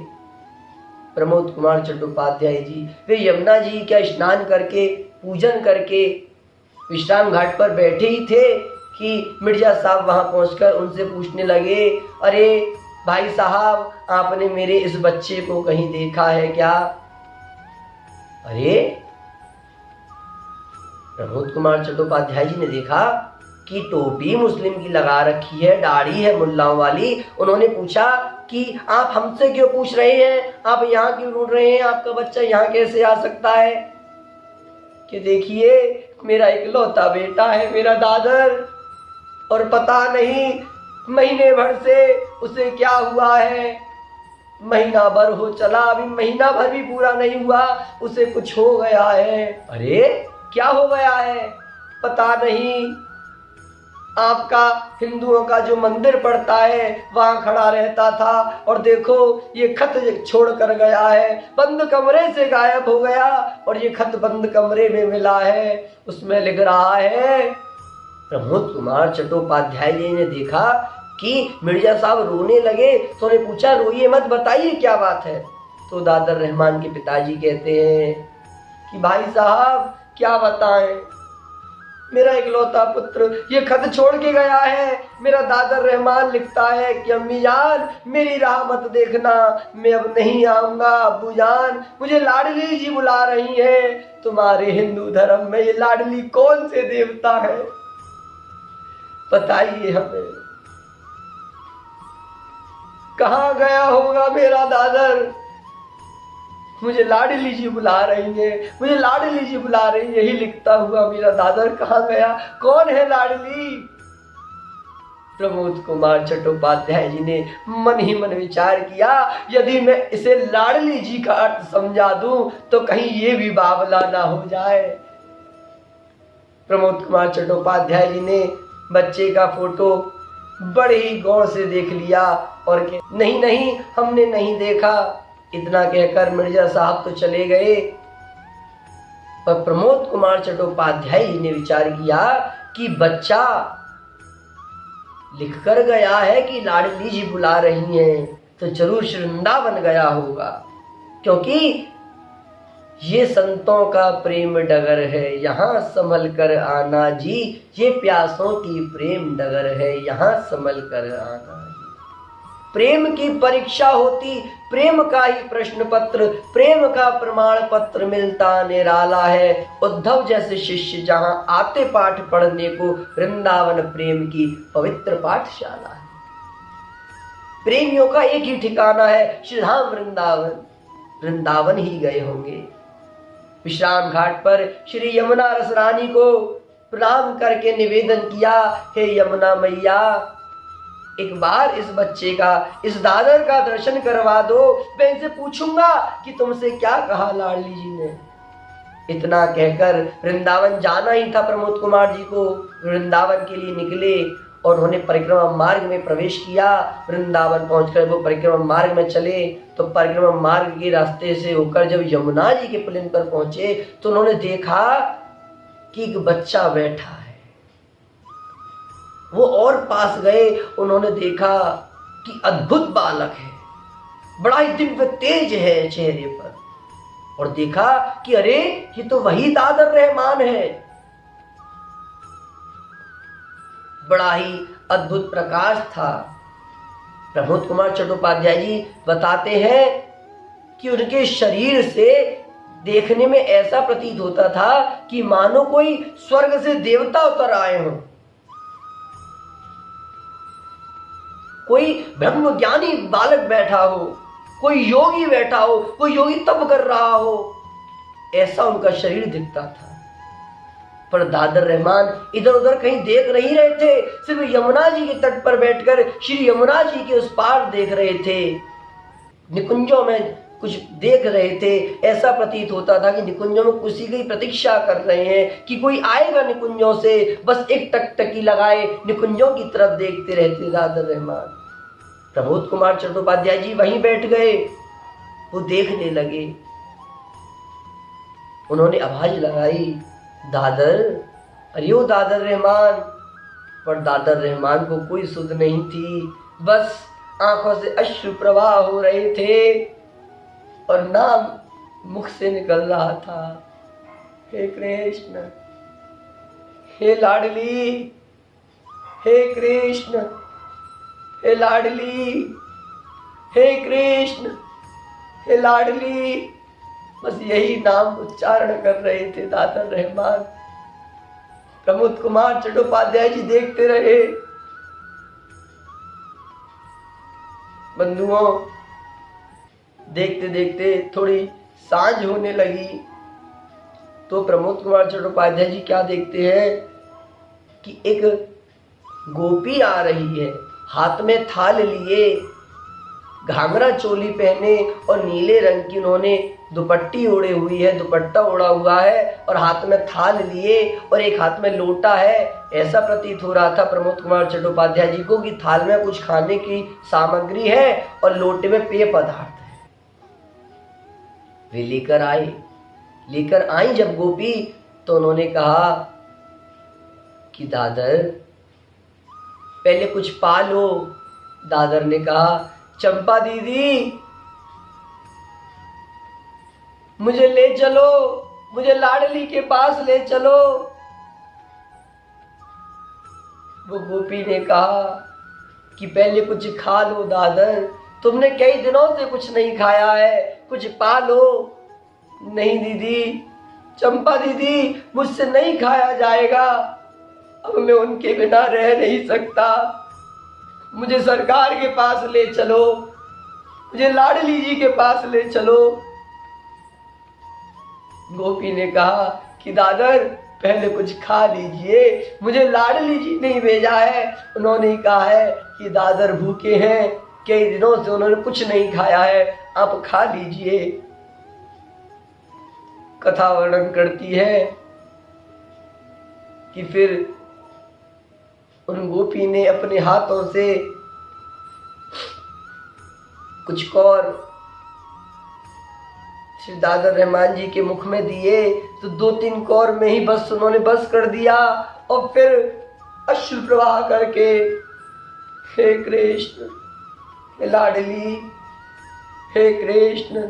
प्रमोद कुमार चट्टोपाध्याय जी वे यमुना जी का स्नान करके, पूजन करके विश्राम घाट पर बैठे ही थे कि मिर्जा साहब वहां पहुंचकर उनसे पूछने लगे, अरे भाई साहब, आपने मेरे इस बच्चे को कहीं देखा है क्या? अरे प्रमोद कुमार चट्टोपाध्याय जी ने देखा कि टोपी मुस्लिम की लगा रखी है, दाढ़ी है मुल्लाओं वाली। उन्होंने पूछा कि आप हमसे क्यों पूछ रहे हैं, आप यहाँ क्यों ढूंढ रहे हैं, आपका बच्चा यहाँ कैसे आ सकता है? कि देखिए, मेरा इकलौता बेटा है मेरा दादर, और पता नहीं महीने भर से उसे क्या हुआ है। महीना भर हो चला, अभी महीना भर भी पूरा नहीं हुआ, उसे कुछ हो गया है। अरे क्या हो गया है? पता नहीं। आपका हिंदुओं का जो मंदिर पड़ता है वहां खड़ा रहता था, और देखो ये खत छोड़ कर गया है, बंद कमरे से गायब हो गया, और ये खत बंद कमरे में मिला है। उसमें लिख रहा है। प्रमोद कुमार चट्टोपाध्याय जी ने देखा कि मिर्जा साहब रोने लगे, तो उन्हें पूछा, रोइए मत, बताइए क्या बात है? तो दादर रहमान के पिताजी कहते हैं कि भाई साहब क्या बताएं, मेरा इकलौता पुत्र ये खत छोड़ के गया है। मेरा दादर रहमान लिखता है कि अम्मी जान, मेरी राह मत देखना, मैं अब नहीं आऊंगा। अब्बू जान, मुझे लाडली जी बुला रही है। तुम्हारे हिंदू धर्म में ये लाडली कौन से देवता है, बताइए हमें। कहाँ गया होगा मेरा दादर? मुझे लाडली जी बुला रही है, मुझे लाडली जी बुला रही है, यही लिखता हुआ मेरा दादर कहाँ गया? कौन है लाडली? प्रमोद कुमार चट्टोपाध्याय जी ने मन ही मन विचार किया, यदि मैं इसे लाडली जी का अर्थ समझा दूं तो कहीं ये भी बावला ना हो जाए। प्रमोद कुमार चट्टोपाध्याय जी ने बच्चे का फोटो बड़े ही गौर से देख लिया और नहीं नहीं, हमने नहीं देखा। इतना कहकर मिर्जा साहब तो चले गए, पर प्रमोद कुमार चट्टोपाध्याय जी ने विचार किया कि बच्चा लिखकर गया है कि लाडली जी बुला रही हैं, तो जरूर वृंदावन गया होगा, क्योंकि ये संतों का प्रेम डगर है, यहाँ संभल कर आना जी, ये प्यासों की प्रेम डगर है, यहाँ संभल कर आना। प्रेम की परीक्षा होती, प्रेम का ही प्रश्न पत्र, प्रेम का प्रमाण पत्र मिलता निराला है। उद्धव जैसे शिष्य जहां आते पाठ पढ़ने को, वृंदावन प्रेम की पवित्र पाठशाला है। प्रेमियों का एक ही ठिकाना है, श्री धाम वृंदावन। वृंदावन ही गए होंगे। विश्राम घाट पर श्री यमुना रस रानी को प्रणाम करके निवेदन किया, हे यमुना मैया, एक बार इस बच्चे का, इस दादर का दर्शन करवा दो, मैं इनसे पूछूंगा कि तुमसे क्या कहा लाडली जी ने। इतना कहकर वृंदावन जाना ही था प्रमोद कुमार जी को। वृंदावन के लिए निकले और उन्होंने परिक्रमा मार्ग में प्रवेश किया। वृंदावन पहुंचकर वो परिक्रमा मार्ग में चले, तो परिक्रमा मार्ग के रास्ते से होकर जब यमुना जी के पुलिन पर पहुंचे तो उन्होंने देखा कि एक बच्चा बैठा है। वो और पास गए, उन्होंने देखा कि अद्भुत बालक है, बड़ा ही दिव्य तेज है चेहरे पर, और देखा कि अरे ये तो वही दादर रहमान है। बड़ा ही अद्भुत प्रकाश था। प्रमोद कुमार चट्टोपाध्याय जी बताते हैं कि उनके शरीर से देखने में ऐसा प्रतीत होता था कि मानो कोई स्वर्ग से देवता उतर आए हों, कोई ब्रह्म ज्ञानी बालक बैठा हो, कोई योगी बैठा हो, कोई योगी तप कर रहा हो, ऐसा उनका शरीर दिखता था। पर दादर रहमान इधर उधर कहीं देख नहीं रहे थे, सिर्फ यमुना जी के तट पर बैठकर श्री यमुना जी के उस पार देख रहे थे, निकुंजों में कुछ देख रहे थे। ऐसा प्रतीत होता था कि निकुंजों में किसी की प्रतीक्षा कर रहे हैं कि कोई आएगा निकुंजों से, बस एक टकटकी लगाए निकुंजों की तरफ देखते रहते दादर रहमान। प्रमोद कुमार चट्टोपाध्याय जी वहीं बैठ गए, वो देखने लगे। उन्होंने आवाज लगाई, दादर, अरे ओ दादर रहमान। पर दादर रहमान को कोई सुध नहीं थी, बस आंखों से अश्रु प्रवाह हो रहे थे और नाम मुख से निकल रहा था, हे कृष्ण, हे लाडली, हे कृष्ण, हे लाडली, हे कृष्ण, हे लाडली। बस यही नाम उच्चारण कर रहे थे दादर रहमान। प्रमोद कुमार चट्टोपाध्याय जी देखते रहे। बंधुओं, देखते देखते थोड़ी सांझ होने लगी तो प्रमोद कुमार चट्टोपाध्याय जी क्या देखते हैं कि एक गोपी आ रही है, हाथ में थाल लिए, घाघरा चोली पहने और नीले रंग की उन्होंने दुपट्टी ओढ़े हुई है, दुपट्टा ओढ़ा हुआ है और हाथ में थाल लिए और एक हाथ में लोटा है। ऐसा प्रतीत हो रहा था प्रमोद कुमार चट्टोपाध्याय जी को कि थाल में कुछ खाने की सामग्री है और लोटे में पेय पदार्थ है। वे लेकर आई जब गोपी, तो उन्होंने कहा कि दादर पहले कुछ पा लो। दादर ने कहा, चंपा दीदी मुझे ले चलो, मुझे लाडली के पास ले चलो। वो गोपी ने कहा कि पहले कुछ खा लो दादर, तुमने कई दिनों से कुछ नहीं खाया है, कुछ पा लो। नहीं दीदी, चंपा दीदी, मुझसे नहीं खाया जाएगा, अब मैं उनके बिना रह नहीं सकता, मुझे सरकार के पास ले चलो, मुझे लाडली जी के पास ले चलो। गोपी ने कहा कि दादर पहले कुछ खा लीजिए, मुझे लाडली जी नहीं भेजा है, उन्होंने कहा है कि दादर भूखे हैं, कई दिनों से उन्होंने कुछ नहीं खाया है, आप खा लीजिए। कथा वर्णन करती है कि फिर उन गोपी ने अपने हाथों से कुछ कौर श्री दादर रहमान जी के मुख में दिए, तो 2-3 कौर में ही बस उन्होंने बस कर दिया और फिर अश्रु प्रवाह करके, हे कृष्ण, हे लाडली, हे कृष्ण,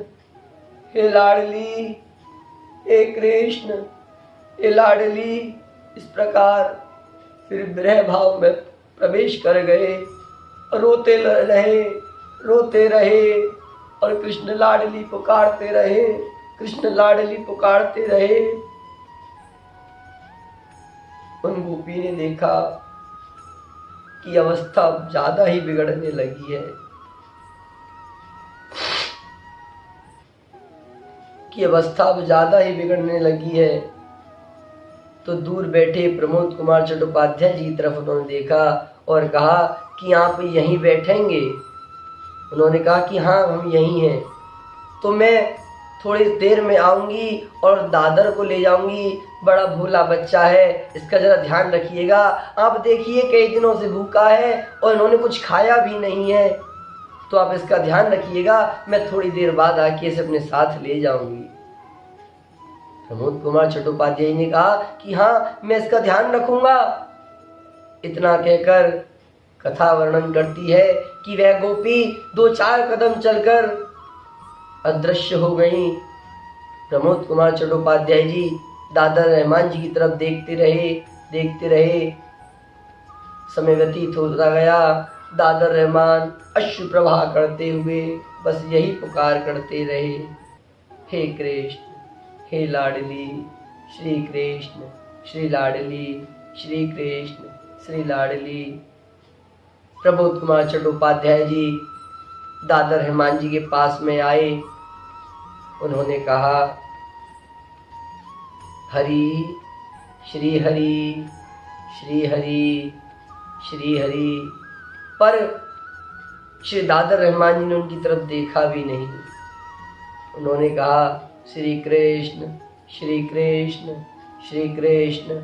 हे लाडली, हे कृष्ण, हे लाडली, इस प्रकार फिर विरह भाव में प्रवेश कर गए और रोते रहे और कृष्ण लाडली पुकारते रहे, कृष्ण लाडली पुकारते रहे। उन गोपी ने देखा कि अवस्था ज्यादा ही बिगड़ने लगी है, तो दूर बैठे प्रमोद कुमार चट्टोपाध्याय जी की तरफ उन्होंने देखा और कहा कि आप यहीं बैठेंगे। उन्होंने कहा कि हाँ हम यहीं हैं, तो मैं थोड़ी देर में आऊंगी और दादर को ले जाऊंगी, बड़ा भोला बच्चा है, इसका जरा ध्यान रखिएगा। आप देखिए कई दिनों से भूखा है और इन्होंने कुछ खाया भी नहीं है, तो आप इसका ध्यान रखिएगा, मैं थोड़ी देर बाद आके इसे अपने साथ ले जाऊंगी। प्रमोद कुमार चट्टोपाध्याय ने कहा कि हाँ मैं इसका ध्यान रखूंगा। इतना कहकर कथा वर्णन करती है कि वह गोपी 2-4 कदम चलकर अदृश्य हो गई। प्रमोद कुमार चट्टोपाध्याय जी दादर रहमान जी की तरफ देखते रहे। समय व्यतीत होता गया। दादर रहमान अश्रु प्रवाह करते हुए बस यही पुकार करते रहे, हे कृष्ण, हे लाडली श्री कृष्ण, श्री लाडली श्री कृष्ण, श्री लाडली। प्रमोद कुमार चट्टोपाध्याय जी दादर रहमान जी के पास में आए। उन्होंने कहा, हरि श्री हरि, श्री हरि, श्री हरि। पर श्री दादर रहमान जी ने उनकी तरफ देखा भी नहीं। उन्होंने कहा, श्री कृष्ण, श्री कृष्ण, श्री कृष्ण।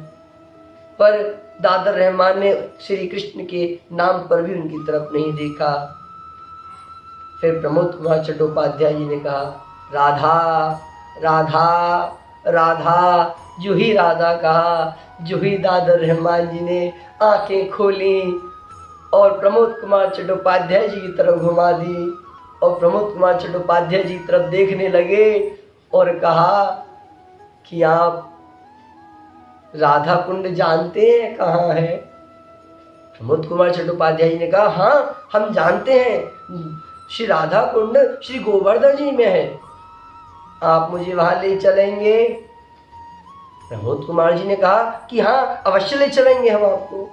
पर दादर रहमान ने श्री कृष्ण के नाम पर भी उनकी तरफ नहीं देखा। फिर प्रमोद कुमार चट्टोपाध्याय जी ने कहा, राधा राधा राधा। जो ही राधा कहा, जो ही दादर रहमान जी ने आंखें खोली और प्रमोद कुमार चट्टोपाध्याय जी की तरफ घुमा दी और प्रमोद कुमार चट्टोपाध्याय जी की तरफ देखने लगे और कहा कि आप राधा कुंड जानते हैं कहाँ है? प्रमोद कुमार चट्टोपाध्याय जी ने कहा, हाँ हम जानते हैं, श्री राधा कुंड श्री गोवर्धन जी में है, आप मुझे वहां ले चलेंगे? प्रमोद कुमार जी ने कहा कि हाँ अवश्य ले चलेंगे हम आपको।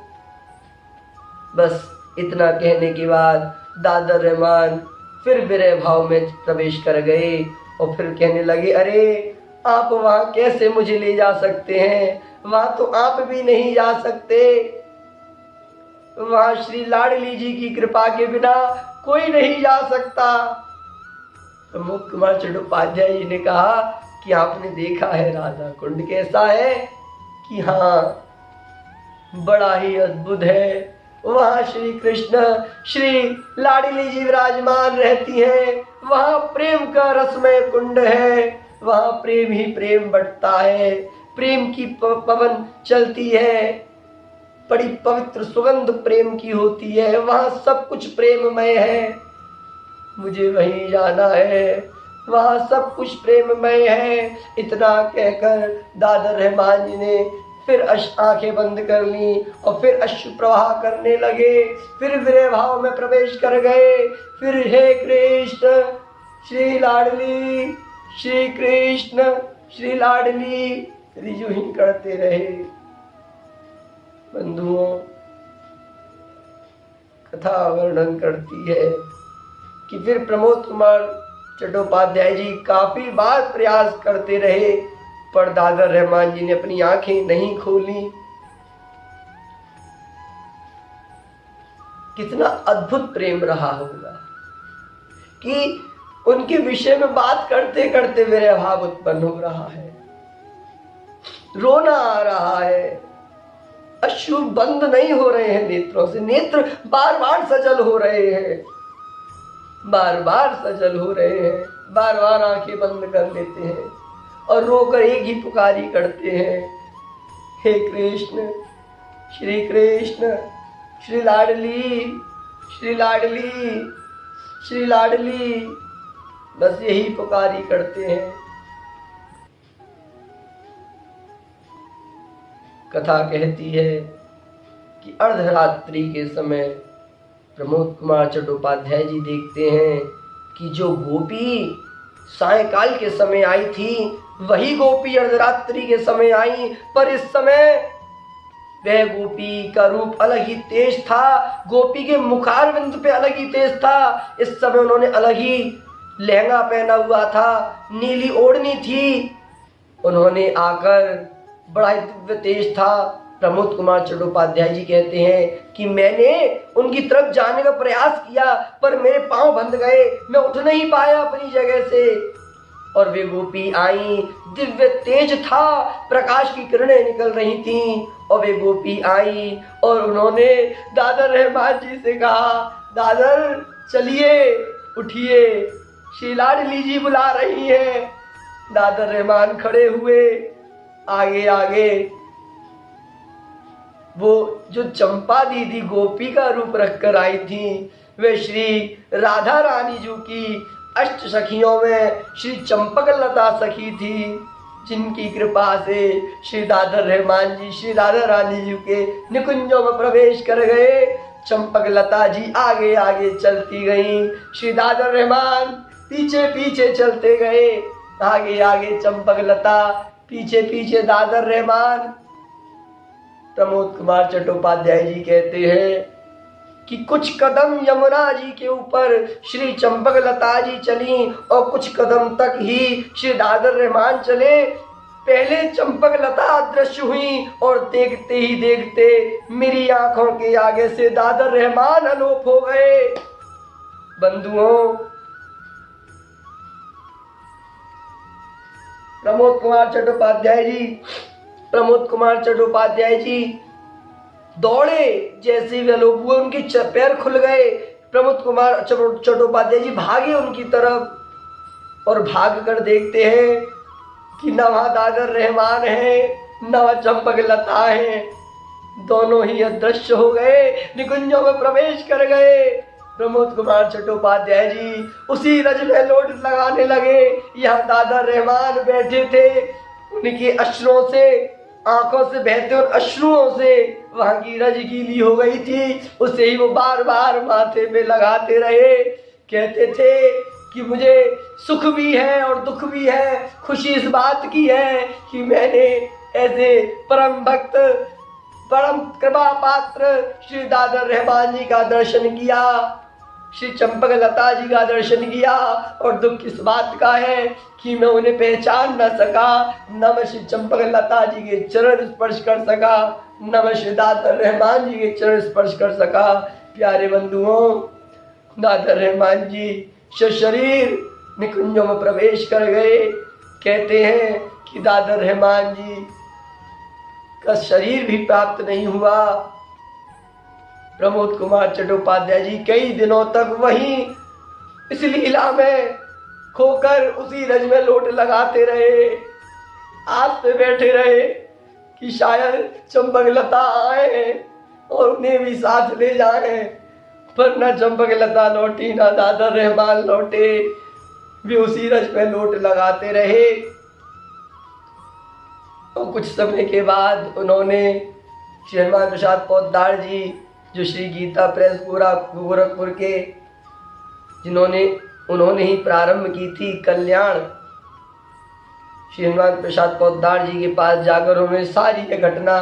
बस इतना कहने के बाद दादर रहमान फिर विरह भाव में प्रवेश कर गए और फिर कहने लगे, अरे आप वहां कैसे मुझे ले जा सकते हैं? वहां तो आप भी नहीं जा सकते, वहां श्री लाडली जी की कृपा के बिना कोई नहीं जा सकता। प्रमोद कुमार चट्टोपाध्याय जी ने कहा कि आपने देखा है राधा कुंड कैसा है? कि हाँ बड़ा ही अद्भुत है, वहां श्री कृष्ण श्री लाडली जी विराजमान रहती हैं, वहां प्रेम का रसमय कुंड है, वहां प्रेम ही प्रेम बढ़ता है, प्रेम की पवन चलती है, बड़ी पवित्र सुगंध प्रेम की होती है, वहां सब कुछ प्रेममय है, मुझे वहीं जाना है, वहां सब कुछ प्रेममय है। इतना कहकर दादर रहमान जी ने फिर आंखें बंद कर ली और फिर अश्रु प्रवाह करने लगे, फिर विरह भाव में प्रवेश कर गए। फिर हे कृष्ण श्री लाडली श्री कृष्ण श्री लाडली रिजु ही करते रहे। बंधुओं, कथा वर्णन करती है कि फिर प्रमोद कुमार चट्टोपाध्याय जी काफी बार प्रयास करते रहे पर दादर रहमान जी ने अपनी आंखें नहीं खोली। कितना अद्भुत प्रेम रहा होगा कि उनके विषय में बात करते करते मेरे भाव उत्पन्न हो रहा है, रोना आ रहा है, अश्रु बंद नहीं हो रहे हैं नेत्रों से, नेत्र बार बार सजल हो रहे हैं, बार बार सजल हो रहे हैं, बार बार आंखें बंद कर लेते हैं और रोकर एक ही पुकारी करते हैं, हे कृष्ण श्री लाडली श्री लाडली श्री लाडली, बस यही पुकारी करते हैं। कथा कहती है कि अर्धरात्रि के समय प्रमोद कुमार चट्टोपाध्याय जी देखते हैं कि जो गोपी सायंकाल के समय आई थी वही गोपी अर्धरात्रि के समय आई, पर इस समय वह गोपी का रूप अलग ही तेज था, गोपी के मुखारविंद पे अलग ही तेज था। इस समय उन्होंने अलग ही लहंगा पहना हुआ था, नीली ओढ़नी थी, उन्होंने आकर बड़ा ही दिव्य तेज था। प्रमोद कुमार चट्टोपाध्याय जी कहते हैं कि मैंने उनकी तरफ जाने का प्रयास किया पर मेरे पांव बंध गए, मैं उठ नहीं पाया अपनी जगह से, और वे गोपी आई, दिव्य तेज था, प्रकाश की किरणें निकल रही थीं और वे गोपी आई और उन्होंने दादर रहमान जी से कहा, दादर चलिए उठिए, श्री लाडली जी बुला रही हैं। दादर रहमान खड़े हुए, आगे आगे वो जो चंपा दीदी गोपी का रूप रखकर आई थी, वे श्री राधा रानी जी की अष्ट सखियों में श्री चंपक लता सखी थी, जिनकी कृपा से श्री दादर रहमान जी श्री राधा रानी जी के निकुंजों में प्रवेश कर गए। चंपक लता जी आगे आगे चलती गईं, श्री दादर रहमान पीछे पीछे चलते गए। आगे आगे चंपक लता, पीछे पीछे दादर रहमान। प्रमोद कुमार चट्टोपाध्याय जी कहते हैं कि कुछ कदम यमुना जी के ऊपर श्री चंपक लता जी चली और कुछ कदम तक ही श्री दादर रहमान चले। पहले चंपक लता अदृश्य हुई और देखते ही देखते मेरी आंखों के आगे से दादर रहमान अलोप हो गए। बंधुओं, प्रमोद कुमार चट्टोपाध्याय जी दौड़े, जैसे वे अलोप हुए उनके पैर खुल गए। प्रमोद कुमार चट्टोपाध्याय जी भागे उनकी तरफ और भाग कर देखते हैं कि न वहां दादर रहमान है न वहां चंपक लता है, दोनों ही अदृश्य हो गए, निकुंजों में प्रवेश कर गए। प्रमोद कुमार चट्टोपाध्याय जी उसी रज में लोट लगाने लगे। यहाँ दादर रहमान बैठे थे, उनके अश्रुओं से, आंखों से बहते और अश्रुओं से वहां की रज गीली हो गई थी। उसे ही वो बार बार माथे पे लगाते रहे, कहते थे कि मुझे सुख भी है और दुख भी है। खुशी इस बात की है कि मैंने ऐसे परम भक्त, परम कृपा पात्र श्री दादर रहमान जी का दर्शन किया, श्री चंपक लता जी का दर्शन किया। और दुख किस बात का है कि मैं उन्हें पहचान न सका, न मैं श्री चंपक लता जी के चरण स्पर्श कर सका, न मैं श्री दादर रहमान जी के चरण स्पर्श कर सका। प्यारे बंधुओं, दादर रहमान जी शरीर निकुंजों में प्रवेश कर गए। कहते हैं कि दादर रहमान जी का शरीर भी प्राप्त नहीं हुआ। प्रमोद कुमार चट्टोपाध्याय जी कई दिनों तक वहीं इस लीला में खोकर उसी रज में लोट लगाते रहे। आस पे बैठे रहे कि शायद चंपक लता आए और उन्हें भी साथ ले जाए, पर न चंपक लता लौटी न दादर रहमान लौटे। वे उसी रज में लोट लगाते रहे और कुछ समय के बाद उन्होंने श्री हनुमान प्रसाद पोद्दार जी, जो श्री गीता प्रेस गोरखपुर के उन्होंने ही प्रारंभ की थी कल्याण, श्री हनुमान प्रसाद पोद्दार जी के पास जाकर उन्होंने सारी ये घटना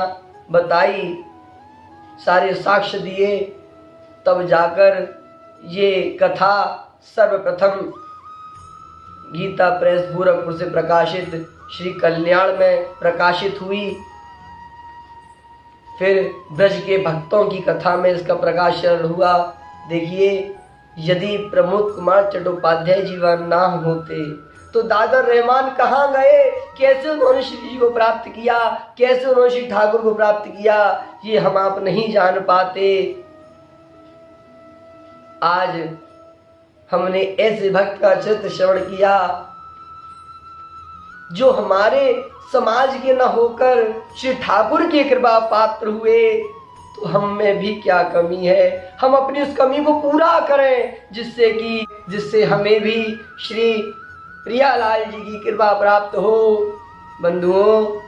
बताई, सारे साक्ष्य दिए। तब जाकर ये कथा सर्वप्रथम गीता प्रेस गोरखपुर से प्रकाशित श्री कल्याण में प्रकाशित हुई। फिर ब्रज के भक्तों की कथा में इसका प्रकाशन हुआ। देखिए, यदि प्रमोद कुमार चट्टोपाध्याय जी वह ना होते तो दादर रहमान कहाँ गए, कैसे उन्होंने श्री जी को प्राप्त किया, कैसे उन्होंने श्री ठाकुर को प्राप्त किया, ये हम आप नहीं जान पाते। आज हमने ऐसे भक्त का चरित्र श्रवण किया जो हमारे समाज के न होकर श्री ठाकुर की कृपा पात्र हुए। तो हम में भी क्या कमी है, हम अपनी उस कमी को पूरा करें जिससे हमें भी श्री प्रियालाल जी की कृपा प्राप्त हो। बंधुओं,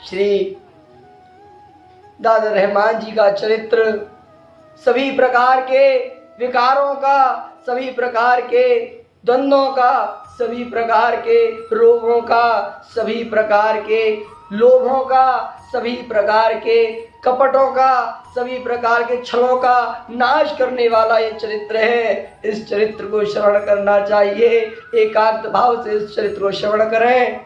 श्री दादर रहमान जी का चरित्र सभी प्रकार के विकारों का, सभी प्रकार के द्वंद्वों का, सभी प्रकार के रोगों का, सभी प्रकार के लोभों का, सभी प्रकार के कपटों का, सभी प्रकार के छलों का नाश करने वाला ये चरित्र है। इस चरित्र को श्रवण करना चाहिए, एकाग्र भाव से इस चरित्र को श्रवण करें।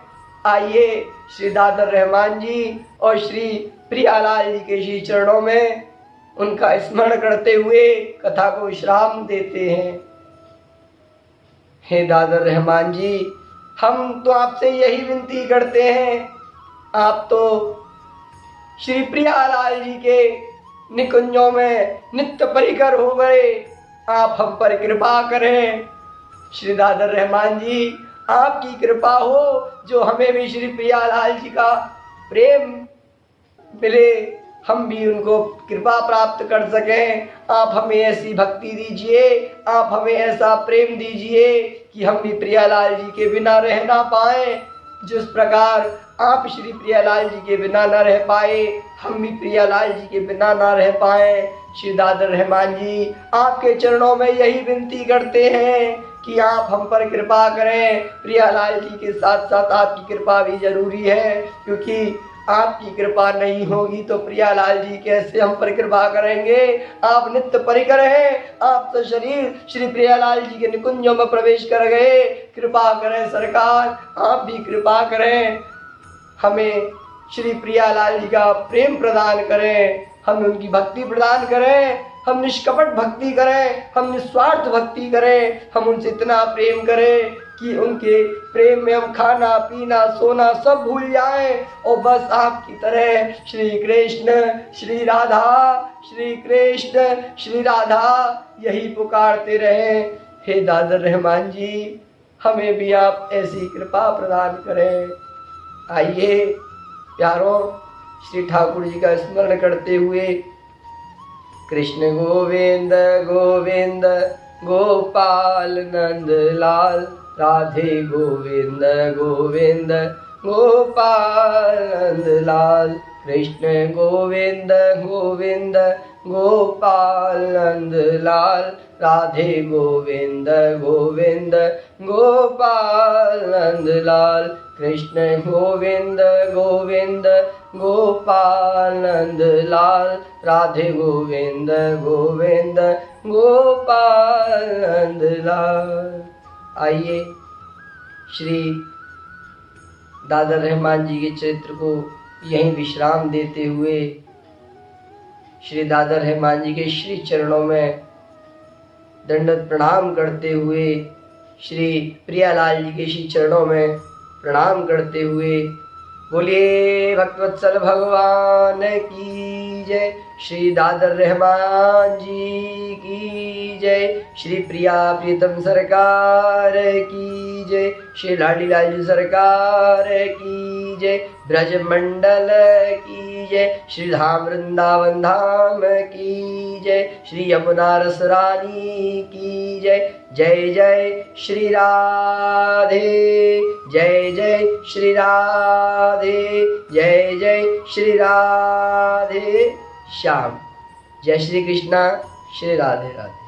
आइए श्री दादर रहमान जी और श्री प्रियालाल जी के श्री चरणों में उनका स्मरण करते हुए कथा को विश्राम देते हैं। हे दादर रहमान जी, हम तो आपसे यही विनती करते हैं, आप तो श्री प्रियालाल जी के निकुंजों में नित्य परिकर हो गए, आप हम पर कृपा करें। श्री दादर रहमान जी, आपकी कृपा हो जो हमें भी श्री प्रियालाल जी का प्रेम मिले, हम भी उनको कृपा प्राप्त कर सकें। आप हमें ऐसी भक्ति दीजिए, आप हमें ऐसा प्रेम दीजिए कि हम भी प्रियालाल जी के बिना रह ना पाए। जिस प्रकार आप श्री प्रियालाल जी के बिना ना रह पाए, हम भी प्रियालाल जी के बिना ना रह पाए। श्री दादर रहमान जी आपके चरणों में यही विनती करते हैं कि आप हम पर कृपा करें। प्रियालाल जी के साथ साथ आपकी कृपा भी जरूरी है, क्योंकि आपकी कृपा नहीं होगी तो प्रियालाल जी कैसे हम पर कृपा करेंगे। आप नित्य परिकर हैं, आप तो शरीर श्री प्रियालाल जी के निकुंजों में प्रवेश कर गए। कृपा करें सरकार, आप भी कृपा करें, हमें श्री प्रियालाल जी का प्रेम प्रदान करें, हमें उनकी भक्ति प्रदान करें, हम निष्कपट भक्ति करें, हम निस्वार्थ भक्ति करें, हम उनसे इतना प्रेम करें कि उनके प्रेम में हम खाना पीना सोना सब भूल जाएं और बस आपकी तरह श्री कृष्ण श्री राधा, श्री कृष्ण श्री राधा यही पुकारते रहें। हे दादर रहमान जी, हमें भी आप ऐसी कृपा प्रदान करें। आइए प्यारों, श्री ठाकुर जी का स्मरण करते हुए कृष्ण गोविंद गोविंद गोपाल नंद लाल, राधे गोविंद गोविंद गोपाल नंद लाल, कृष्ण गोविंद गोविंद गोपाल नंद लाल, राधे गोविंद गोविंद गोपाल नंद लाल, कृष्ण गोविंद गोविंद गोपाल नंद लाल, राधे गोविंद गोविंद गोपाल नंद लाल। आइए श्री दादर रहमान जी के चरित्र को यहीं विश्राम देते हुए श्री दादर रहमान जी के श्री चरणों में दंडवत प्रणाम करते हुए, श्री प्रियालाल जी के श्री चरणों में प्रणाम करते हुए बोलिए भक्तवत्सल भगवान की जय, श्री दादर रहमान जी की जय, श्री प्रिया प्रीतम सरकार की जय, श्री लाडी लाल जी सरकार की जय, ब्रज मंडल की जय, श्री धाम वृंदावन धाम की जय, श्री यमुना रस रानी की जय। जय जय श्री राधे, जय जय श्री राधे, जय जय श्री राधे श्याम। जय श्री कृष्णा, श्री राधे राधे।